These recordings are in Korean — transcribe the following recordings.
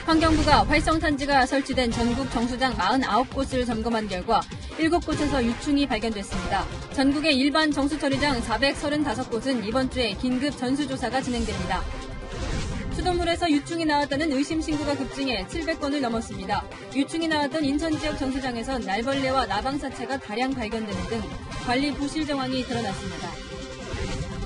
환경부가 활성탄지가 설치된 전국 정수장 49곳을 점검한 결과 7곳에서 유충이 발견됐습니다. 전국의 일반 정수처리장 435곳은 이번 주에 긴급 전수조사가 진행됩니다. 수돗물에서 유충이 나왔다는 의심 신고가 급증해 700건을 넘었습니다. 유충이 나왔던 인천 지역 정수장에선 날벌레와 나방사체가 다량 발견되는 등 관리 부실 정황이 드러났습니다.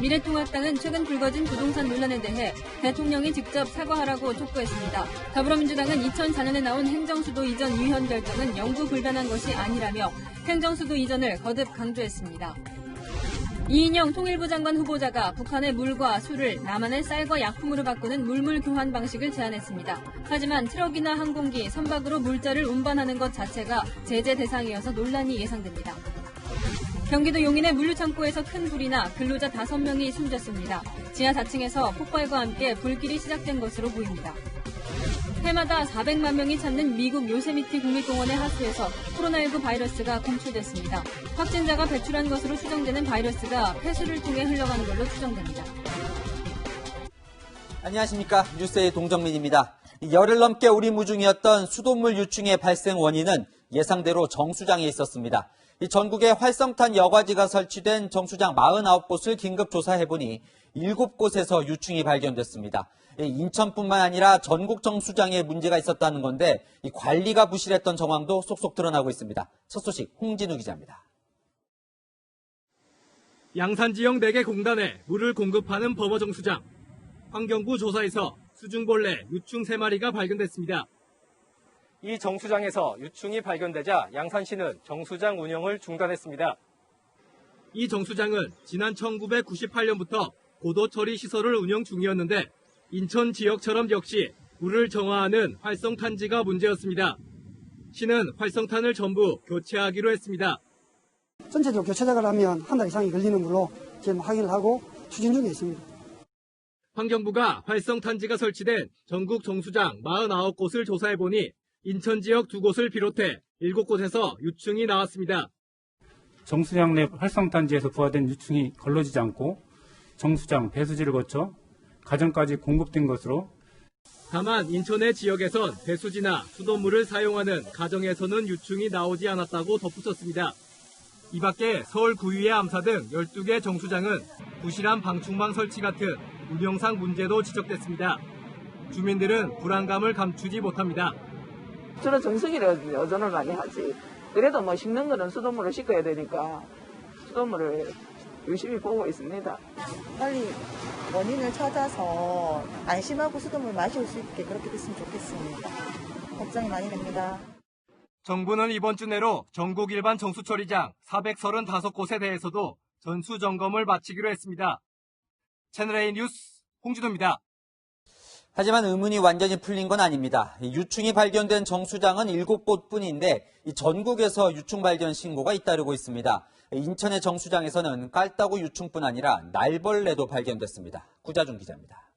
미래통합당은 최근 불거진 부동산 논란에 대해 대통령이 직접 사과하라고 촉구했습니다. 더불어민주당은 2004년에 나온 행정수도 이전 위헌 결정은 영구 불변한 것이 아니라며 행정수도 이전을 거듭 강조했습니다. 이인영 통일부 장관 후보자가 북한의 물과 술을 남한의 쌀과 약품으로 바꾸는 물물 교환 방식을 제안했습니다. 하지만 트럭이나 항공기, 선박으로 물자를 운반하는 것 자체가 제재 대상이어서 논란이 예상됩니다. 경기도 용인의 물류창고에서 큰 불이 나 근로자 5명이 숨졌습니다. 지하 4층에서 폭발과 함께 불길이 시작된 것으로 보입니다. 해마다 400만 명이 찾는 미국 요세미티 국립공원의 하수에서 코로나19 바이러스가 검출됐습니다. 확진자가 배출한 것으로 추정되는 바이러스가 폐수를 통해 흘러가는 걸로 추정됩니다. 안녕하십니까. 뉴스의 동정민입니다. 열흘 넘게 우리 무중이었던 수돗물 유충의 발생 원인은 예상대로 정수장에 있었습니다. 전국에 활성탄 여과지가 설치된 정수장 49곳을 긴급 조사해보니 7곳에서 유충이 발견됐습니다. 인천뿐만 아니라 전국 정수장에 문제가 있었다는 건데 관리가 부실했던 정황도 쏙쏙 드러나고 있습니다. 첫 소식 홍진우 기자입니다. 양산 지역 4개 공단에 물을 공급하는 범어정수장. 환경부 조사에서 수중벌레 유충 3마리가 발견됐습니다. 이 정수장에서 유충이 발견되자 양산시는 정수장 운영을 중단했습니다. 이 정수장은 지난 1998년부터 고도 처리 시설을 운영 중이었는데 인천 지역처럼 역시 물을 정화하는 활성탄지가 문제였습니다. 시는 활성탄을 전부 교체하기로 했습니다. 전체적으로 교체 작업을 하면 한 달 이상이 걸리는 걸로 지금 확인을 하고 추진 중에 있습니다. 환경부가 활성탄지가 설치된 전국 정수장 49곳을 조사해보니 인천 지역 2곳을 비롯해 7곳에서 유충이 나왔습니다. 정수장 내 활성탄지에서 부화된 유충이 걸러지지 않고 정수장 배수지를 거쳐 가정까지 공급된 것으로 다만 인천의 지역에선 배수지나 수돗물을 사용하는 가정에서는 유충이 나오지 않았다고 덧붙였습니다. 이 밖에 서울 구의회 암사 등 12개 정수장은 부실한 방충망 설치 같은 운영상 문제도 지적됐습니다. 주민들은 불안감을 감추지 못합니다. 주로 정수기를 여전을 많이 하지. 그래도 뭐 씻는 거는 수돗물을 씻어야 되니까 수돗물을 열심히 보고 있습니다. 빨리 원인을 찾아서 안심하고 수돗물 마실 수 있게 그렇게 됐으면 좋겠습니다. 걱정이 많이 됩니다. 정부는 이번 주 내로 전국 일반 정수처리장 435곳에 대해서도 전수 점검을 마치기로 했습니다. 채널A 뉴스 홍진호입니다. 하지만 의문이 완전히 풀린 건 아닙니다. 유충이 발견된 정수장은 7곳뿐인데 전국에서 유충 발견 신고가 잇따르고 있습니다. 인천의 정수장에서는 깔따구 유충뿐 아니라 날벌레도 발견됐습니다. 구자준 기자입니다.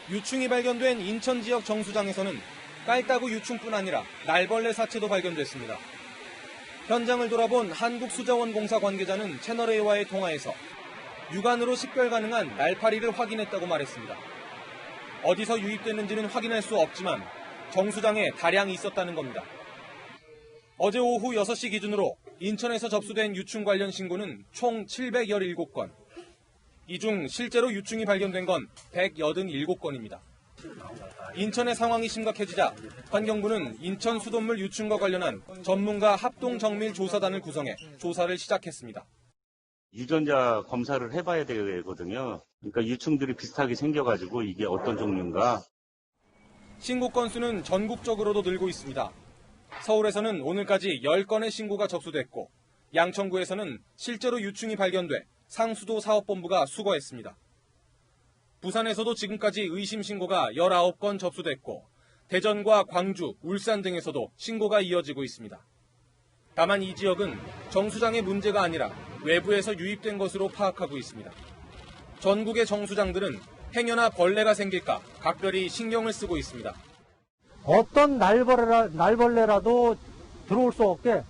유충이 발견된 인천 지역 정수장에서는 깔따구 유충뿐 아니라 날벌레 사체도 발견됐습니다. 현장을 돌아본 한국수자원공사 관계자는 채널A와의 통화에서 육안으로 식별 가능한 날파리를 확인했다고 말했습니다. 어디서 유입됐는지는 확인할 수 없지만 정수장에 다량이 있었다는 겁니다. 어제 오후 6시 기준으로 인천에서 접수된 유충 관련 신고는 총 717건. 이 중 실제로 유충이 발견된 건 187건입니다. 인천의 상황이 심각해지자 환경부는 인천 수돗물 유충과 관련한 전문가 합동정밀조사단을 구성해 조사를 시작했습니다. 유전자 검사를 해봐야 되거든요. 그러니까 유충들이 비슷하게 생겨가지고 이게 어떤 종류인가. 신고 건수는 전국적으로도 늘고 있습니다. 서울에서는 오늘까지 10건의 신고가 접수됐고 양천구에서는 실제로 유충이 발견돼 상수도 사업본부가 수거했습니다. 부산에서도 지금까지 의심 신고가 19건 접수됐고 대전과 광주, 울산 등에서도 신고가 이어지고 있습니다. 다만 이 지역은 정수장의 문제가 아니라 외부에서 유입된 것으로 파악하고 있습니다. 전국의 정수장들은 행여나 벌레가 생길까 각별히 신경을 쓰고 있습니다. 어떤 날벌레라도 들어올 수 없게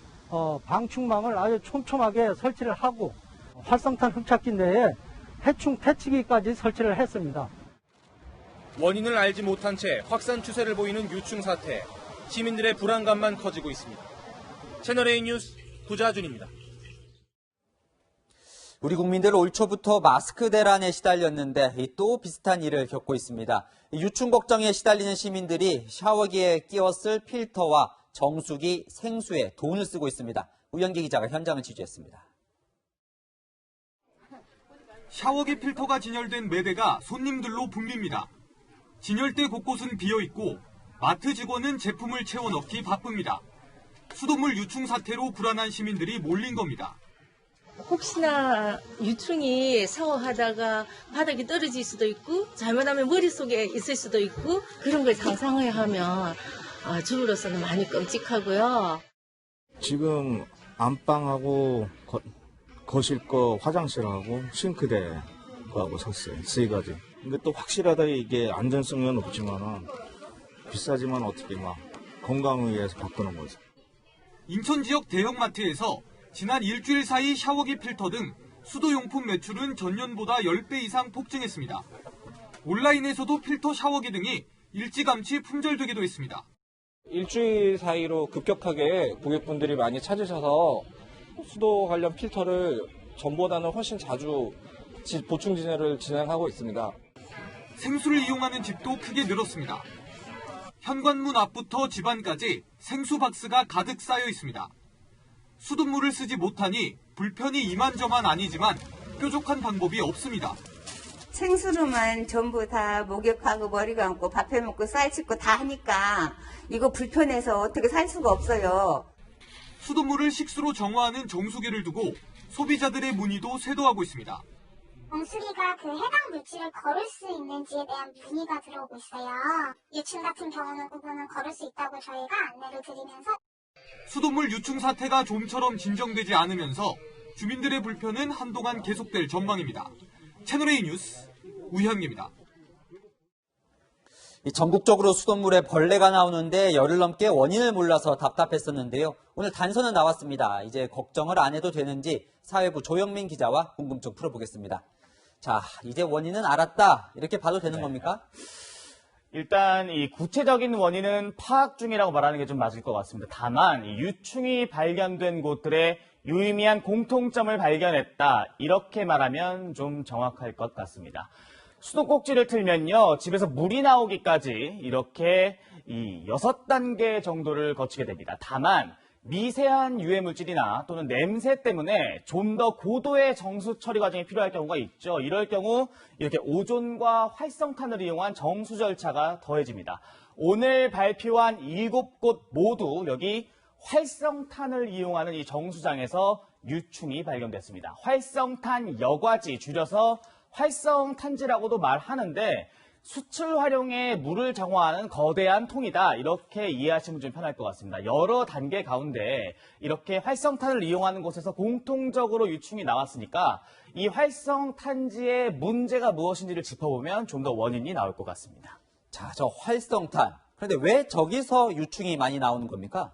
방충망을 아주 촘촘하게 설치를 하고 활성탄 흡착기 내에 해충 퇴치기까지 설치를 했습니다. 원인을 알지 못한 채 확산 추세를 보이는 유충 사태, 시민들의 불안감만 커지고 있습니다. 채널A 뉴스 구자준입니다. 우리 국민들 올 초부터 마스크 대란에 시달렸는데 또 비슷한 일을 겪고 있습니다. 유충 걱정에 시달리는 시민들이 샤워기에 끼웠을 필터와 정수기, 생수에 돈을 쓰고 있습니다. 우영기 기자가 현장을 취재했습니다. 샤워기 필터가 진열된 매대가 손님들로 붐빕니다. 진열대 곳곳은 비어있고 마트 직원은 제품을 채워 넣기 바쁩니다. 수돗물 유충 사태로 불안한 시민들이 몰린 겁니다. 혹시나 유충이 샤워하다가 바닥에 떨어질 수도 있고 잘못하면 머릿속에 있을 수도 있고 그런 걸 상상을 하면 주부로서는 많이 끔찍하고요. 지금 안방하고 거실 거 화장실하고 싱크대 거하고 샀어요. 세 가지. 근데 또 확실하다 이게 안전성은 없지만 비싸지만 어떻게 막 건강을 위해서 바꾸는 거죠. 인천 지역 대형마트에서 지난 일주일 사이 샤워기 필터 등 수도용품 매출은 전년보다 10배 이상 폭증했습니다. 온라인에서도 필터 샤워기 등이 일찌감치 품절되기도 했습니다. 일주일 사이로 급격하게 고객분들이 많이 찾으셔서 수도 관련 필터를 전보다는 훨씬 자주 보충 진열을 진행하고 있습니다. 생수를 이용하는 집도 크게 늘었습니다. 현관문 앞부터 집안까지 생수 박스가 가득 쌓여 있습니다. 수돗물을 쓰지 못하니 불편이 이만저만 아니지만 뾰족한 방법이 없습니다. 생수로만 전부 다 목욕하고 머리 감고 밥 해먹고 쌀 씻고 다 하니까 이거 불편해서 어떻게 살 수가 없어요. 수돗물을 식수로 정화하는 정수기를 두고 소비자들의 문의도 쇄도하고 있습니다. 정수기가 그 해당 물질을 거를 수 있는지에 대한 문의가 들어오고 있어요. 유충 같은 경우는 부분은 거를 수 있다고 저희가 안내를 드리면서 수돗물 유충 사태가 좀처럼 진정되지 않으면서 주민들의 불편은 한동안 계속될 전망입니다. 채널A 뉴스 우현기입니다. 전국적으로 수돗물에 벌레가 나오는데 열흘 넘게 원인을 몰라서 답답했었는데요. 오늘 단서는 나왔습니다. 이제 걱정을 안 해도 되는지 사회부 조영민 기자와 궁금증 풀어보겠습니다. 자, 이제 원인은 알았다. 이렇게 봐도 되는 겁니까? 일단 이 구체적인 원인은 파악 중이라고 말하는 게 좀 맞을 것 같습니다. 다만 이 유충이 발견된 곳들의 유의미한 공통점을 발견했다. 이렇게 말하면 좀 정확할 것 같습니다. 수도꼭지를 틀면요, 집에서 물이 나오기까지 이렇게 이 6단계 정도를 거치게 됩니다. 다만 미세한 유해 물질이나 또는 냄새 때문에 좀 더 고도의 정수 처리 과정이 필요할 경우가 있죠. 이럴 경우 이렇게 오존과 활성탄을 이용한 정수 절차가 더해집니다. 오늘 발표한 7곳 모두 여기 활성탄을 이용하는 이 정수장에서 유충이 발견됐습니다. 활성탄 여과지, 줄여서 활성탄지라고도 말하는데 수출 활용에 물을 정화하는 거대한 통이다. 이렇게 이해하시면 좀 편할 것 같습니다. 여러 단계 가운데 이렇게 활성탄을 이용하는 곳에서 공통적으로 유충이 나왔으니까 이 활성탄지의 문제가 무엇인지를 짚어보면 좀 더 원인이 나올 것 같습니다. 자, 저 활성탄. 그런데 왜 저기서 유충이 많이 나오는 겁니까?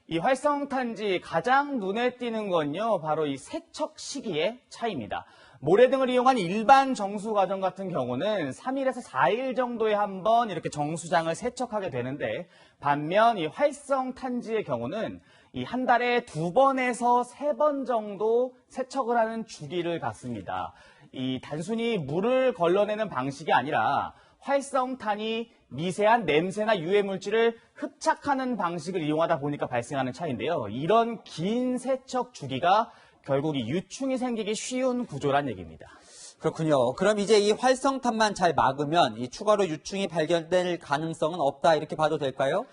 이 활성탄지 가장 눈에 띄는 건요, 바로 이 세척 시기의 차이입니다. 모래 등을 이용한 일반 정수 과정 같은 경우는 3일에서 4일 정도에 한 번 이렇게 정수장을 세척하게 되는데, 반면 이 활성탄지의 경우는 이 한 달에 2번에서 3번 정도 세척을 하는 주기를 갖습니다. 이 단순히 물을 걸러내는 방식이 아니라 활성탄이 미세한 냄새나 유해 물질을 흡착하는 방식을 이용하다 보니까 발생하는 차이인데요. 이런 긴 세척 주기가 결국 이 유충이 생기기 쉬운 구조란 얘기입니다. 그렇군요. 그럼 이제 이 활성탄만 잘 막으면 이 추가로 유충이 발견될 가능성은 없다 이렇게 봐도 될까요?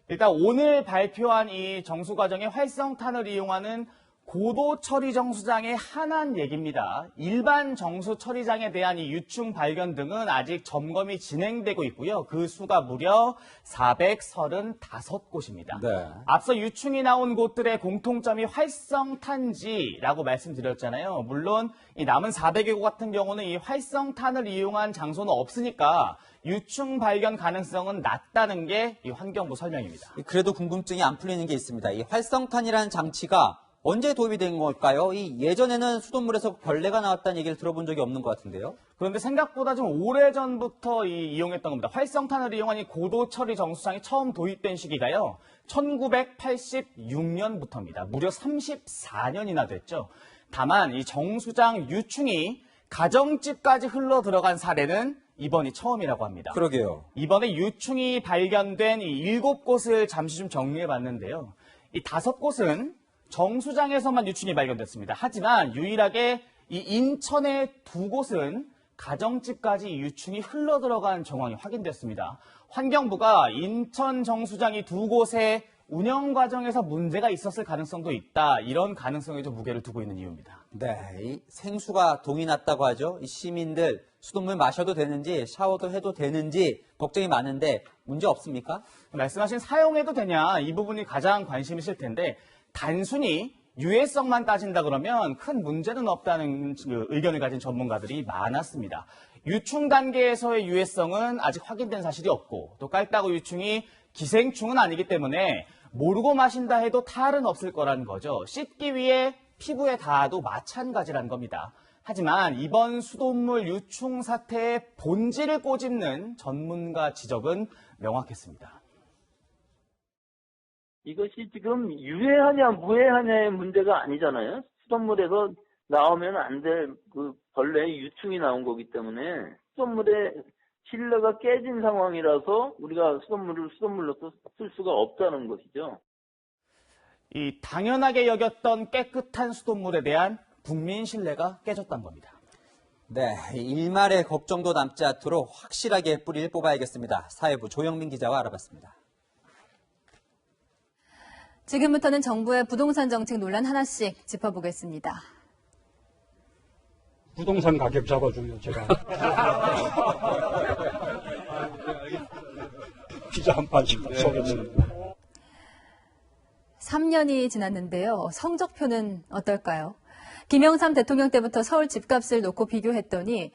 일단 오늘 발표한 이 정수 과정에 활성탄을 이용하는 고도 처리 정수장의 한한 얘기입니다. 일반 정수 처리장에 대한 이 유충 발견 등은 아직 점검이 진행되고 있고요. 그 수가 무려 435곳입니다. 네. 앞서 유충이 나온 곳들의 공통점이 활성탄지라고 말씀드렸잖아요. 물론 이 남은 400여 곳 같은 경우는 이 활성탄을 이용한 장소는 없으니까 유충 발견 가능성은 낮다는 게 이 환경부 설명입니다. 그래도 궁금증이 안 풀리는 게 있습니다. 이 활성탄이라는 장치가 언제 도입이 된 걸까요? 예전에는 수돗물에서 벌레가 나왔다는 얘기를 들어본 적이 없는 것 같은데요. 그런데 생각보다 좀 오래전부터 이용했던 겁니다. 활성탄을 이용한 이 고도 처리 정수장이 처음 도입된 시기가요. 1986년부터입니다. 무려 34년이나 됐죠. 다만 이 정수장 유충이 가정집까지 흘러 들어간 사례는 이번이 처음이라고 합니다. 그러게요. 이번에 유충이 발견된 이 7곳을 잠시 좀 정리해 봤는데요. 이 5곳은 정수장에서만 유충이 발견됐습니다. 하지만 유일하게 이 인천의 2곳은 가정집까지 유충이 흘러 들어간 정황이 확인됐습니다. 환경부가 인천 정수장 이 2곳의 운영 과정에서 문제가 있었을 가능성도 있다. 이런 가능성에 좀 무게를 두고 있는 이유입니다. 네, 이 생수가 동이 났다고 하죠. 이 시민들 수돗물 마셔도 되는지 샤워도 해도 되는지 걱정이 많은데 문제 없습니까? 말씀하신 사용해도 되냐 이 부분이 가장 관심이실 텐데 단순히 유해성만 따진다 그러면 큰 문제는 없다는 의견을 가진 전문가들이 많았습니다. 유충 단계에서의 유해성은 아직 확인된 사실이 없고 또 깔따구 유충이 기생충은 아니기 때문에 모르고 마신다 해도 탈은 없을 거라는 거죠. 씻기 위해 피부에 닿아도 마찬가지라는 겁니다. 하지만 이번 수돗물 유충 사태의 본질을 꼬집는 전문가 지적은 명확했습니다. 이것이 지금 유해하냐 무해하냐의 문제가 아니잖아요. 수돗물에서 나오면 안 될 그 벌레의 유충이 나온 거기 때문에 수돗물의 실내가 깨진 상황이라서 우리가 수돗물로 쓸 수가 없다는 것이죠. 이 당연하게 여겼던 깨끗한 수돗물에 대한 국민 신뢰가 깨졌던 겁니다. 네, 일말의 걱정도 남지 않도록 확실하게 뿌리를 뽑아야겠습니다. 사회부 조영민 기자와 알아봤습니다. 지금부터는 정부의 부동산 정책 논란 하나씩 짚어보겠습니다. 부동산 가격 잡아주면 제가 피자 한 판씩 쏘겠습니다. 3년이 지났는데요. 성적표는 어떨까요? 김영삼 대통령 때부터 서울 집값을 놓고 비교했더니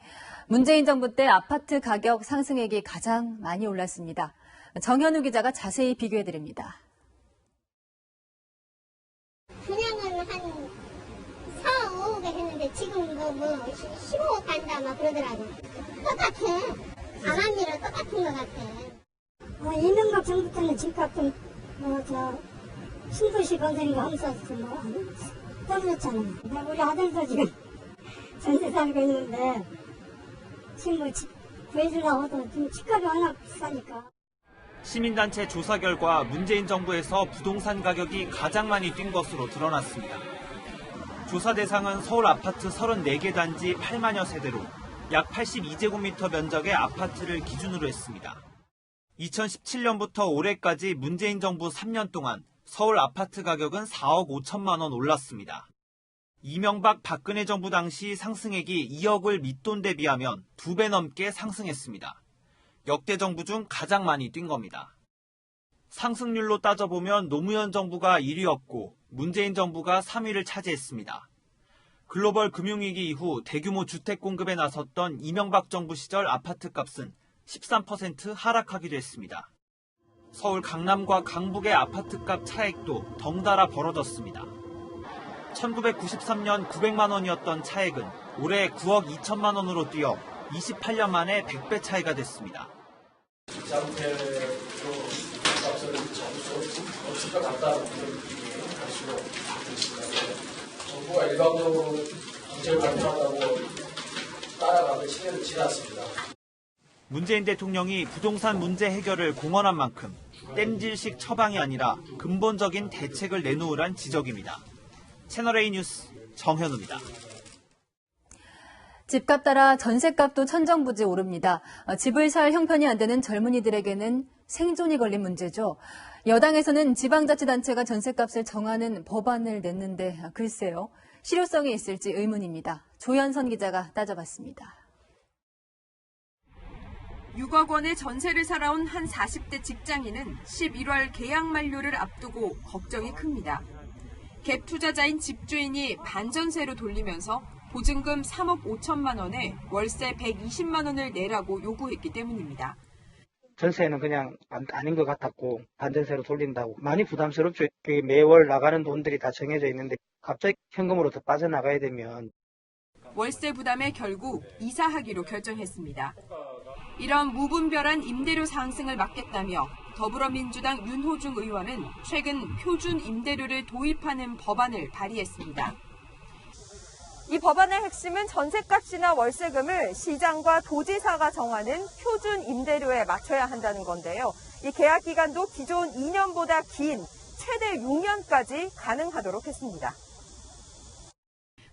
문재인 정부 때 아파트 가격 상승액이 가장 많이 올랐습니다. 정현우 기자가 자세히 비교해드립니다. 그냥은 한 4, 5억 했는데 지금 뭐 15억 간다 막 그러더라고. 똑같아. 강압리로 똑같은 것 같아. 이명박 정부 때는 집값은 신도시 건설인가 하면서 떨어졌잖아요. 우리 아들도 지금 전세 살고 있는데 지금 뭐 집 구해주려고 해도 지금 집값이 워낙 비싸니까. 시민단체 조사 결과 문재인 정부에서 부동산 가격이 가장 많이 뛴 것으로 드러났습니다. 조사 대상은 서울 아파트 34개 단지 8만여 세대로 약 82제곱미터 면적의 아파트를 기준으로 했습니다. 2017년부터 올해까지 문재인 정부 3년 동안 서울 아파트 가격은 4억 5천만 원 올랐습니다. 이명박 박근혜 정부 당시 상승액이 2억을 밑돈 대비하면 2배 넘게 상승했습니다. 역대 정부 중 가장 많이 뛴 겁니다. 상승률로 따져보면 노무현 정부가 1위였고 문재인 정부가 3위를 차지했습니다. 글로벌 금융위기 이후 대규모 주택 공급에 나섰던 이명박 정부 시절 아파트값은 13% 하락하기도 했습니다. 서울 강남과 강북의 아파트값 차액도 덩달아 벌어졌습니다. 1993년 900만 원이었던 차액은 올해 9억 2천만 원으로 뛰어 28년 만에 100배 차이가 됐습니다. 정부가 일방적으로 정책을 발표한다고 따라가는 시간이 지났습니다. 문재인 대통령이 부동산 문제 해결을 공언한 만큼 땜질식 처방이 아니라 근본적인 대책을 내놓으란 지적입니다. 채널A 뉴스 정현우입니다. 집값 따라 전셋값도 천정부지 오릅니다. 집을 살 형편이 안 되는 젊은이들에게는 생존이 걸린 문제죠. 여당에서는 지방자치단체가 전셋값을 정하는 법안을 냈는데 글쎄요. 실효성이 있을지 의문입니다. 조현선 기자가 따져봤습니다. 6억 원의 전세를 살아온 한 40대 직장인은 11월 계약 만료를 앞두고 걱정이 큽니다. 갭 투자자인 집주인이 반전세로 돌리면서 보증금 3억 5천만 원에 월세 120만 원을 내라고 요구했기 때문입니다. 전세는 그냥 아닌 것 같았고 반전세로 돌린다고 많이 부담스럽죠. 매월 나가는 돈들이 다 정해져 있는데 갑자기 현금으로 더 빠져나가야 되면 월세 부담에 결국 이사하기로 결정했습니다. 이런 무분별한 임대료 상승을 막겠다며 더불어민주당 윤호중 의원은 최근 표준 임대료를 도입하는 법안을 발의했습니다. 이 법안의 핵심은 전셋값이나 월세금을 시장과 도지사가 정하는 표준 임대료에 맞춰야 한다는 건데요. 이 계약 기간도 기존 2년보다 긴 최대 6년까지 가능하도록 했습니다.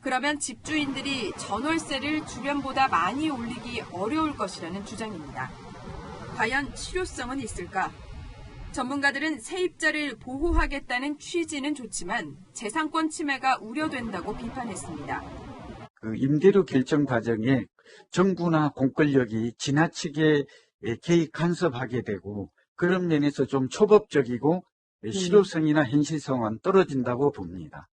그러면 집주인들이 전월세를 주변보다 많이 올리기 어려울 것이라는 주장입니다. 과연 실효성은 있을까? 전문가들은 세입자를 보호하겠다는 취지는 좋지만 재산권 침해가 우려된다고 비판했습니다. 그 임대료 결정 과정에 정부나 공권력이 지나치게 개입 간섭하게 되고 그런 면에서 좀 초법적이고 실효성이나 현실성은 떨어진다고 봅니다.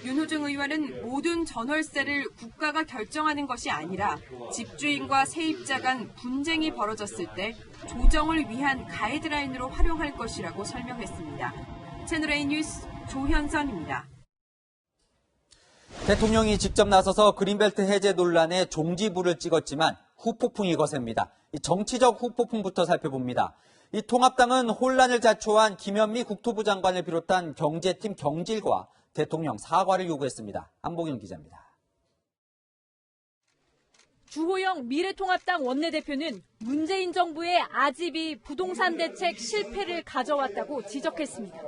윤호중 의원은 모든 전월세를 국가가 결정하는 것이 아니라 집주인과 세입자 간 분쟁이 벌어졌을 때 조정을 위한 가이드라인으로 활용할 것이라고 설명했습니다. 채널A 뉴스 조현선입니다. 대통령이 직접 나서서 그린벨트 해제 논란에 종지부를 찍었지만 후폭풍이 거셉니다. 이 정치적 후폭풍부터 살펴봅니다. 이 통합당은 혼란을 자초한 김현미 국토부 장관을 비롯한 경제팀 경질과 대통령 사과를 요구했습니다. 안보경 기자입니다. 주호영 미래통합당 원내대표는 문재인 정부의 아집이 부동산 대책 실패를 가져왔다고 지적했습니다.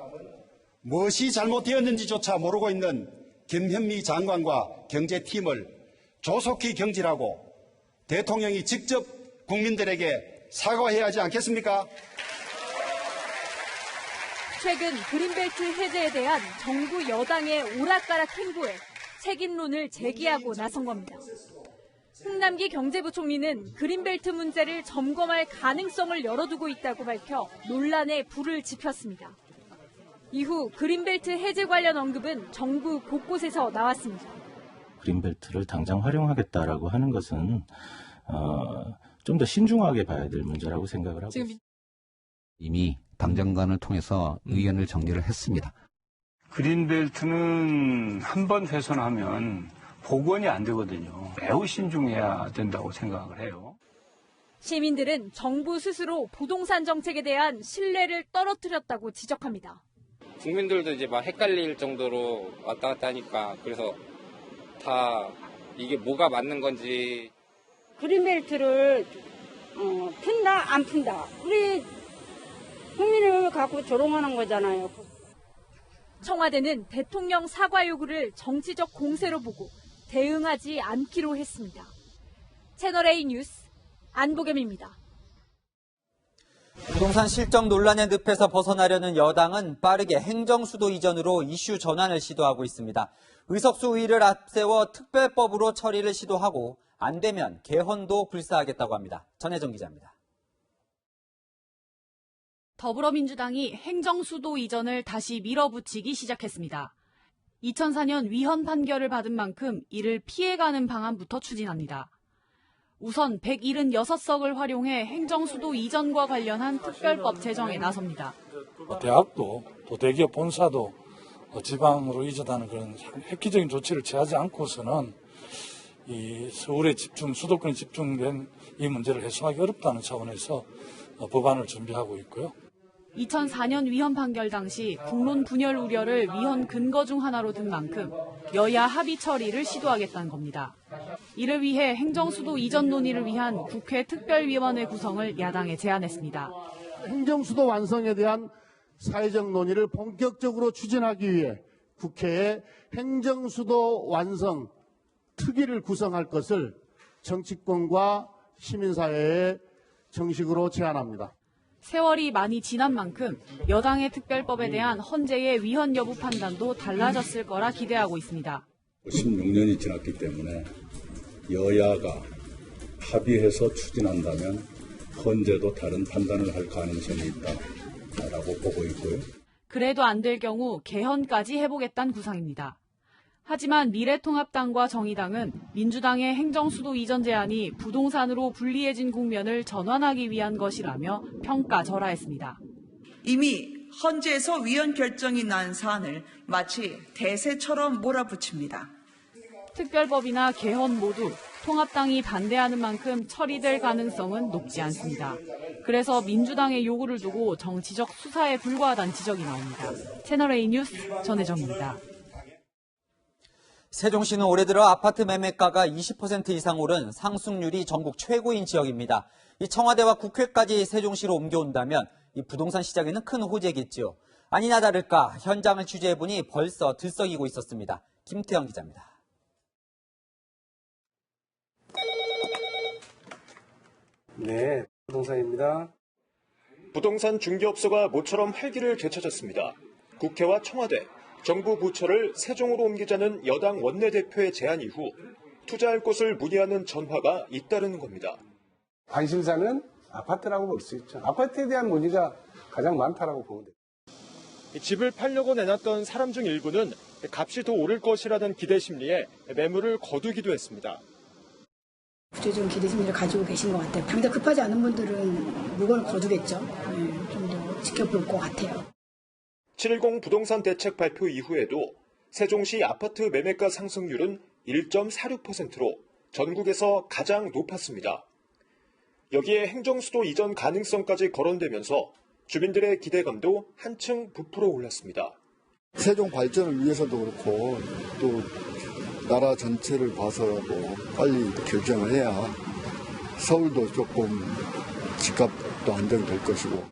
무엇이 잘못되었는지조차 모르고 있는 김현미 장관과 경제팀을 조속히 경질하고 대통령이 직접 국민들에게 사과해야 하지 않겠습니까? 최근 그린벨트 해제에 대한 정부 여당의 오락가락 행보에 책임론을 제기하고 나선 겁니다. 홍남기 경제부총리는 그린벨트 문제를 점검할 가능성을 열어두고 있다고 밝혀 논란에 불을 지폈습니다. 이후 그린벨트 해제 관련 언급은 정부 곳곳에서 나왔습니다. 그린벨트를 당장 활용하겠다라고 하는 것은 좀 더 신중하게 봐야 될 문제라고 생각을 하고 있습니다. 이미 당장관을 통해서 의견을 정리를 했습니다. 그린벨트는 한 번 훼손하면 복원이 안 되거든요. 매우 신중해야 된다고 생각을 해요. 시민들은 정부 스스로 부동산 정책에 대한 신뢰를 떨어뜨렸다고 지적합니다. 국민들도 이제 막 헷갈릴 정도로 왔다 갔다 하니까 그래서 다 이게 뭐가 맞는 건지. 그린벨트를 푼다 안 푼다 우리 국민을 갖고 조롱하는 거잖아요. 청와대는 대통령 사과 요구를 정치적 공세로 보고 대응하지 않기로 했습니다. 채널A 뉴스 안보겸입니다. 부동산 실적 논란의 늪에서 벗어나려는 여당은 빠르게 행정수도 이전으로 이슈 전환을 시도하고 있습니다. 의석수 의를 앞세워 특별법으로 처리를 시도하고 안 되면 개헌도 불사하겠다고 합니다. 전혜정 기자입니다. 더불어민주당이 행정수도 이전을 다시 밀어붙이기 시작했습니다. 2004년 위헌 판결을 받은 만큼 이를 피해가는 방안부터 추진합니다. 우선 176석을 활용해 행정수도 이전과 관련한 특별법 제정에 나섭니다. 대학도 또 대기업 본사도 지방으로 이전하는 그런 획기적인 조치를 취하지 않고서는 이 서울에 수도권에 집중된 이 문제를 해소하기 어렵다는 차원에서 법안을 준비하고 있고요. 2004년 위헌 판결 당시 국론 분열 우려를 위헌 근거 중 하나로 든 만큼 여야 합의 처리를 시도하겠다는 겁니다. 이를 위해 행정수도 이전 논의를 위한 국회 특별위원회 구성을 야당에 제안했습니다. 행정수도 완성에 대한 사회적 논의를 본격적으로 추진하기 위해 국회에 행정수도 완성 특위를 구성할 것을 정치권과 시민사회에 정식으로 제안합니다. 세월이 많이 지난 만큼 여당의 특별법에 대한 헌재의 위헌 여부 판단도 달라졌을 거라 기대하고 있습니다. 16년이 지났기 때문에 여야가 합의해서 추진한다면 헌재도 다른 판단을 할 가능성이 있다라고 보고 있고요. 그래도 안 될 경우 개헌까지 해보겠다는 구상입니다. 하지만 미래통합당과 정의당은 민주당의 행정수도 이전 제안이 부동산으로 불리해진 국면을 전환하기 위한 것이라며 평가절하했습니다. 이미 헌재에서 위헌 결정이 난 사안을 마치 대세처럼 몰아붙입니다. 특별법이나 개헌 모두 통합당이 반대하는 만큼 처리될 가능성은 높지 않습니다. 그래서 민주당의 요구를 두고 정치적 수사에 불과하다는 지적이 나옵니다. 채널A 뉴스 전혜정입니다. 세종시는 올해 들어 아파트 매매가가 20% 이상 오른 상승률이 전국 최고인 지역입니다. 이 청와대와 국회까지 세종시로 옮겨온다면 이 부동산 시장에는 큰 호재겠지요. 아니나 다를까 현장을 취재해보니 벌써 들썩이고 있었습니다. 김태형 기자입니다. 네, 부동산입니다. 부동산 중개업소가 모처럼 활기를 되찾았습니다. 국회와 청와대, 정부 부처를 세종으로 옮기자는 여당 원내대표의 제안 이후 투자할 곳을 문의하는 전화가 잇따르는 겁니다. 관심사는 아파트라고 볼 수 있죠. 아파트에 대한 문의가 가장 많다라고 보면 됩니다. 집을 팔려고 내놨던 사람 중 일부는 값이 더 오를 것이라는 기대 심리에 매물을 거두기도 했습니다. 구체적인 기대 심리를 가지고 계신 것 같아요. 당장 급하지 않은 분들은 물건을 거두겠죠. 좀 더 지켜볼 것 같아요. 7.10 부동산 대책 발표 이후에도 세종시 아파트 매매가 상승률은 1.46%로 전국에서 가장 높았습니다. 여기에 행정수도 이전 가능성까지 거론되면서 주민들의 기대감도 한층 부풀어 올랐습니다. 세종 발전을 위해서도 그렇고 또 나라 전체를 봐서라도 빨리 결정을 해야 서울도 조금 집값도 안정될 것이고.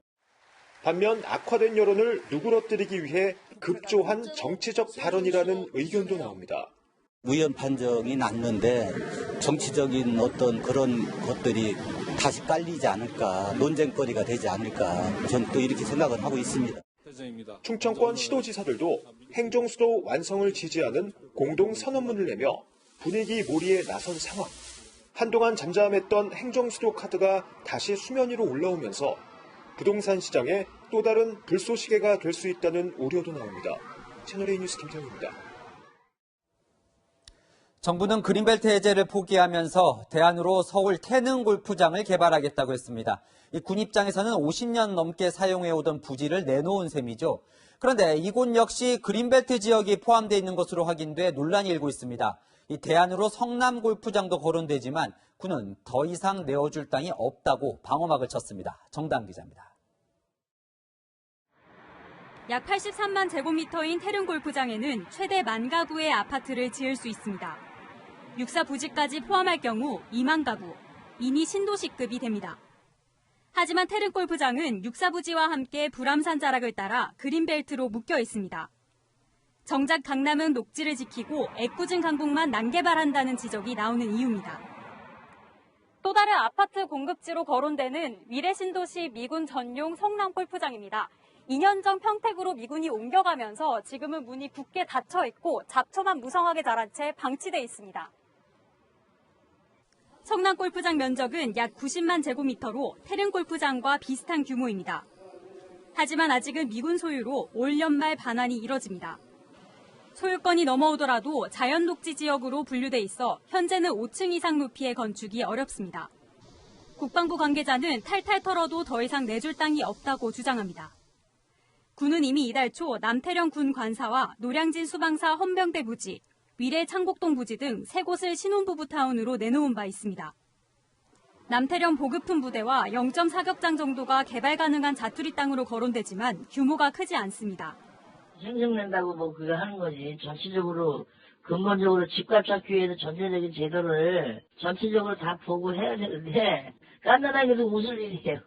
반면 악화된 여론을 누그러뜨리기 위해 급조한 정치적 발언이라는 의견도 나옵니다. 위헌 판정이 났는데 정치적인 어떤 그런 것들이 다시 깔리지 않을까, 논쟁거리가 되지 않을까, 저는 또 이렇게 생각을 하고 있습니다. 충청권 시도지사들도 행정수도 완성을 지지하는 공동선언문을 내며 분위기 몰이에 나선 상황. 한동안 잠잠했던 행정수도 카드가 다시 수면 위로 올라오면서 부동산 시장에 또 다른 불쏘시개가 될 수 있다는 우려도 나옵니다. 채널A 뉴스 김태형입니다. 정부는 그린벨트 해제를 포기하면서 대안으로 서울 태릉 골프장을 개발하겠다고 했습니다. 이 군 입장에서는 50년 넘게 사용해오던 부지를 내놓은 셈이죠. 그런데 이곳 역시 그린벨트 지역이 포함되어 있는 것으로 확인돼 논란이 일고 있습니다. 이 대안으로 성남 골프장도 거론되지만 군은 더 이상 내어줄 땅이 없다고 방어막을 쳤습니다. 정다은 기자입니다. 약 83만 제곱미터인 태릉 골프장에는 최대 10,000 가구의 아파트를 지을 수 있습니다. 육사 부지까지 포함할 경우 2만 가구, 이미 신도시급이 됩니다. 하지만 태릉 골프장은 육사 부지와 함께 불암산 자락을 따라 그린벨트로 묶여 있습니다. 정작 강남은 녹지를 지키고 애꿎은 강북만 난개발한다는 지적이 나오는 이유입니다. 또 다른 아파트 공급지로 거론되는 미래 신도시 미군 전용 성남 골프장입니다. 2년 전 평택으로 미군이 옮겨가면서 지금은 문이 굳게 닫혀 있고 잡초만 무성하게 자란 채 방치돼 있습니다. 성남 골프장 면적은 약 90만 제곱미터로 태릉 골프장과 비슷한 규모입니다. 하지만 아직은 미군 소유로 올 연말 반환이 이뤄집니다. 소유권이 넘어오더라도 자연 녹지 지역으로 분류돼 있어 현재는 5층 이상 높이의 건축이 어렵습니다. 국방부 관계자는 탈탈 털어도 더 이상 내줄 땅이 없다고 주장합니다. 군은 이미 이달 초 남태령 군 관사와 노량진 수방사 헌병대 부지, 위례 창곡동 부지 등 3곳을 신혼부부 타운으로 내놓은 바 있습니다. 남태령 보급품 부대와 0.4격장 정도가 개발 가능한 자투리 땅으로 거론되지만 규모가 크지 않습니다. 생성낸다고 뭐 그거 하는 거지. 전체적으로 근본적으로 집값 잡기 위해서 전체적인 제도를 전체적으로 다 보고 해야 되는데 간단하게도 웃을 일이에요.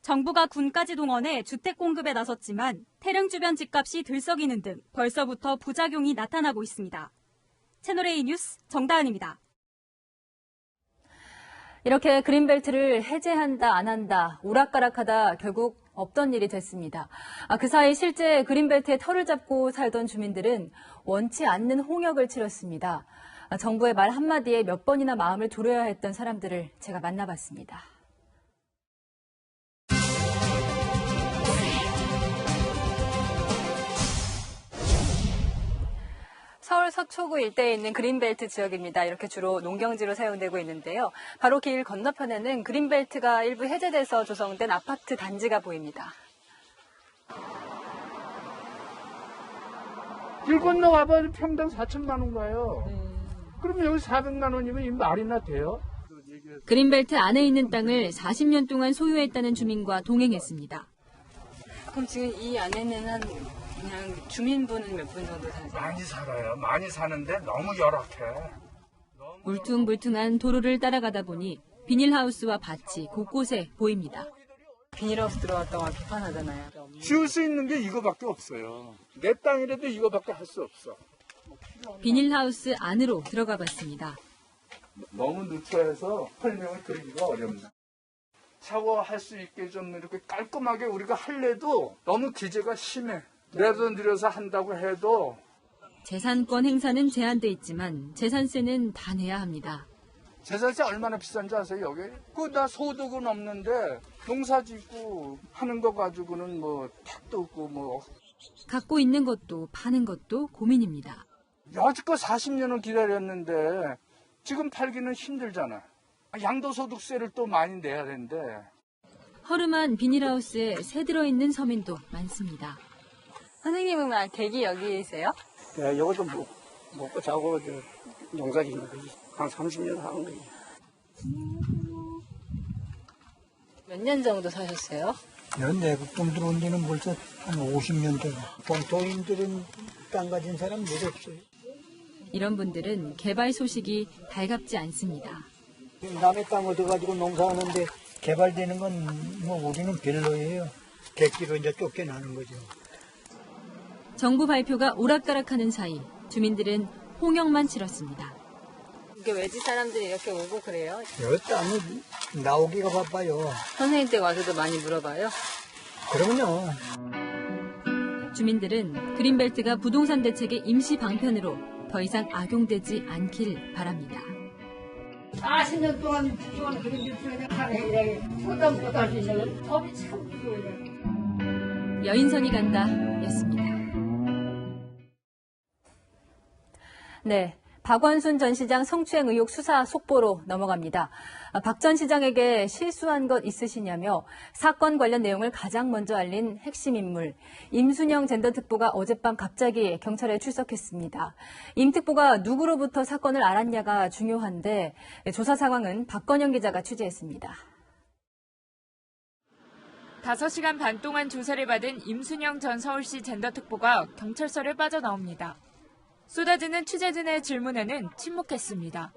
정부가 군까지 동원해 주택 공급에 나섰지만 태릉 주변 집값이 들썩이는 등 벌써부터 부작용이 나타나고 있습니다. 채널A 뉴스 정다은입니다. 이렇게 그린벨트를 해제한다 안 한다 오락가락하다 결국 없던 일이 됐습니다. 그 사이 실제 그린벨트에 털을 잡고 살던 주민들은 원치 않는 홍역을 치렀습니다. 정부의 말 한마디에 몇 번이나 마음을 졸여야 했던 사람들을 제가 만나봤습니다. 서울 서초구 일대에 있는 그린벨트 지역입니다. 이렇게 주로 농경지로 사용되고 있는데요. 바로 길 건너편에는 그린벨트가 일부 해제돼서 조성된 아파트 단지가 보입니다. 길 건너가봐 평당 4천만 원 가요. 그러면 여기 400만 원이면 이 말이나 돼요? 그린벨트 안에 있는 땅을 40년 동안 소유했다는 주민과 동행했습니다. 그럼 지금 이 안에는 그냥 주민분은 몇 분 정도 사세요? 많이 살아요. 많이 사는데 너무 열악해. 울퉁불퉁한 도로를 따라가다 보니 비닐하우스와 밭이 곳곳에 보입니다. 비닐하우스 들어갔다가 비판하잖아요. 지을 수 있는 게 이거밖에 없어요. 내 땅이라도 이거밖에 할 수 없어. 비닐하우스 안으로 들어가 봤습니다. 너무 누추해서 설명을 드리기가 어렵네. 샤워할 수 있게 좀 이렇게 깔끔하게 우리가 할래도 너무 규제가 심해. 내 돈 들여서 한다고 해도 재산권 행사는 제한돼 있지만 재산세는 다 내야 합니다. 재산세 얼마나 비싼지 아세요, 여기? 나 소득은 없는데 농사 짓고 하는 거 가지고는 뭐 택도 없고 뭐. 갖고 있는 것도 파는 것도 고민입니다. 여지껏 40년을 기다렸는데 지금 팔기는 힘들잖아. 양도소득세를 또 많이 내야 되는데. 허름한 비닐하우스에 새 들어있는 서민도 많습니다. 선생님은 댁이 여기세요? 네, 이것도 먹고 자고 농사 짓는 거지. 한 30년 하는 거지. 몇 년 정도 사셨어요? 내국동 들어온 지는 벌써 한 50년 되고 본토인들은 땅 가진 사람 몇 없어요. 이런 분들은 개발 소식이 달갑지 않습니다. 남의 땅 얻어가지고 농사하는데 개발되는 건 뭐 우리는 별로예요. 객기로 이제 쫓겨나는 거죠. 정부 발표가 오락가락하는 사이 주민들은 홍역만 치렀습니다. 이게 외지 사람들이 이렇게 오고 그래요? 여기 땅이 나오기가 바빠요. 선생님 댁 와서도 많이 물어봐요? 그럼요. 주민들은 그린벨트가 부동산 대책의 임시 방편으로 더 이상 악용되지 않길 바랍니다. 40년 동안 그린벨트를 하네. 부담보다 할 수 있는 법이 참 필요해요. 여인선이 간다 였습니다. 네. 박원순 전 시장 성추행 의혹 수사 속보로 넘어갑니다. 박 전 시장에게 실수한 것 있으시냐며 사건 관련 내용을 가장 먼저 알린 핵심 인물 임순영 젠더특보가 어젯밤 갑자기 경찰에 출석했습니다. 임 특보가 누구로부터 사건을 알았냐가 중요한데 조사 상황은 박건영 기자가 취재했습니다. 5시간 반 동안 조사를 받은 임순영 전 서울시 젠더특보가 경찰서를 빠져나옵니다. 쏟아지는 취재진의 질문에는 침묵했습니다.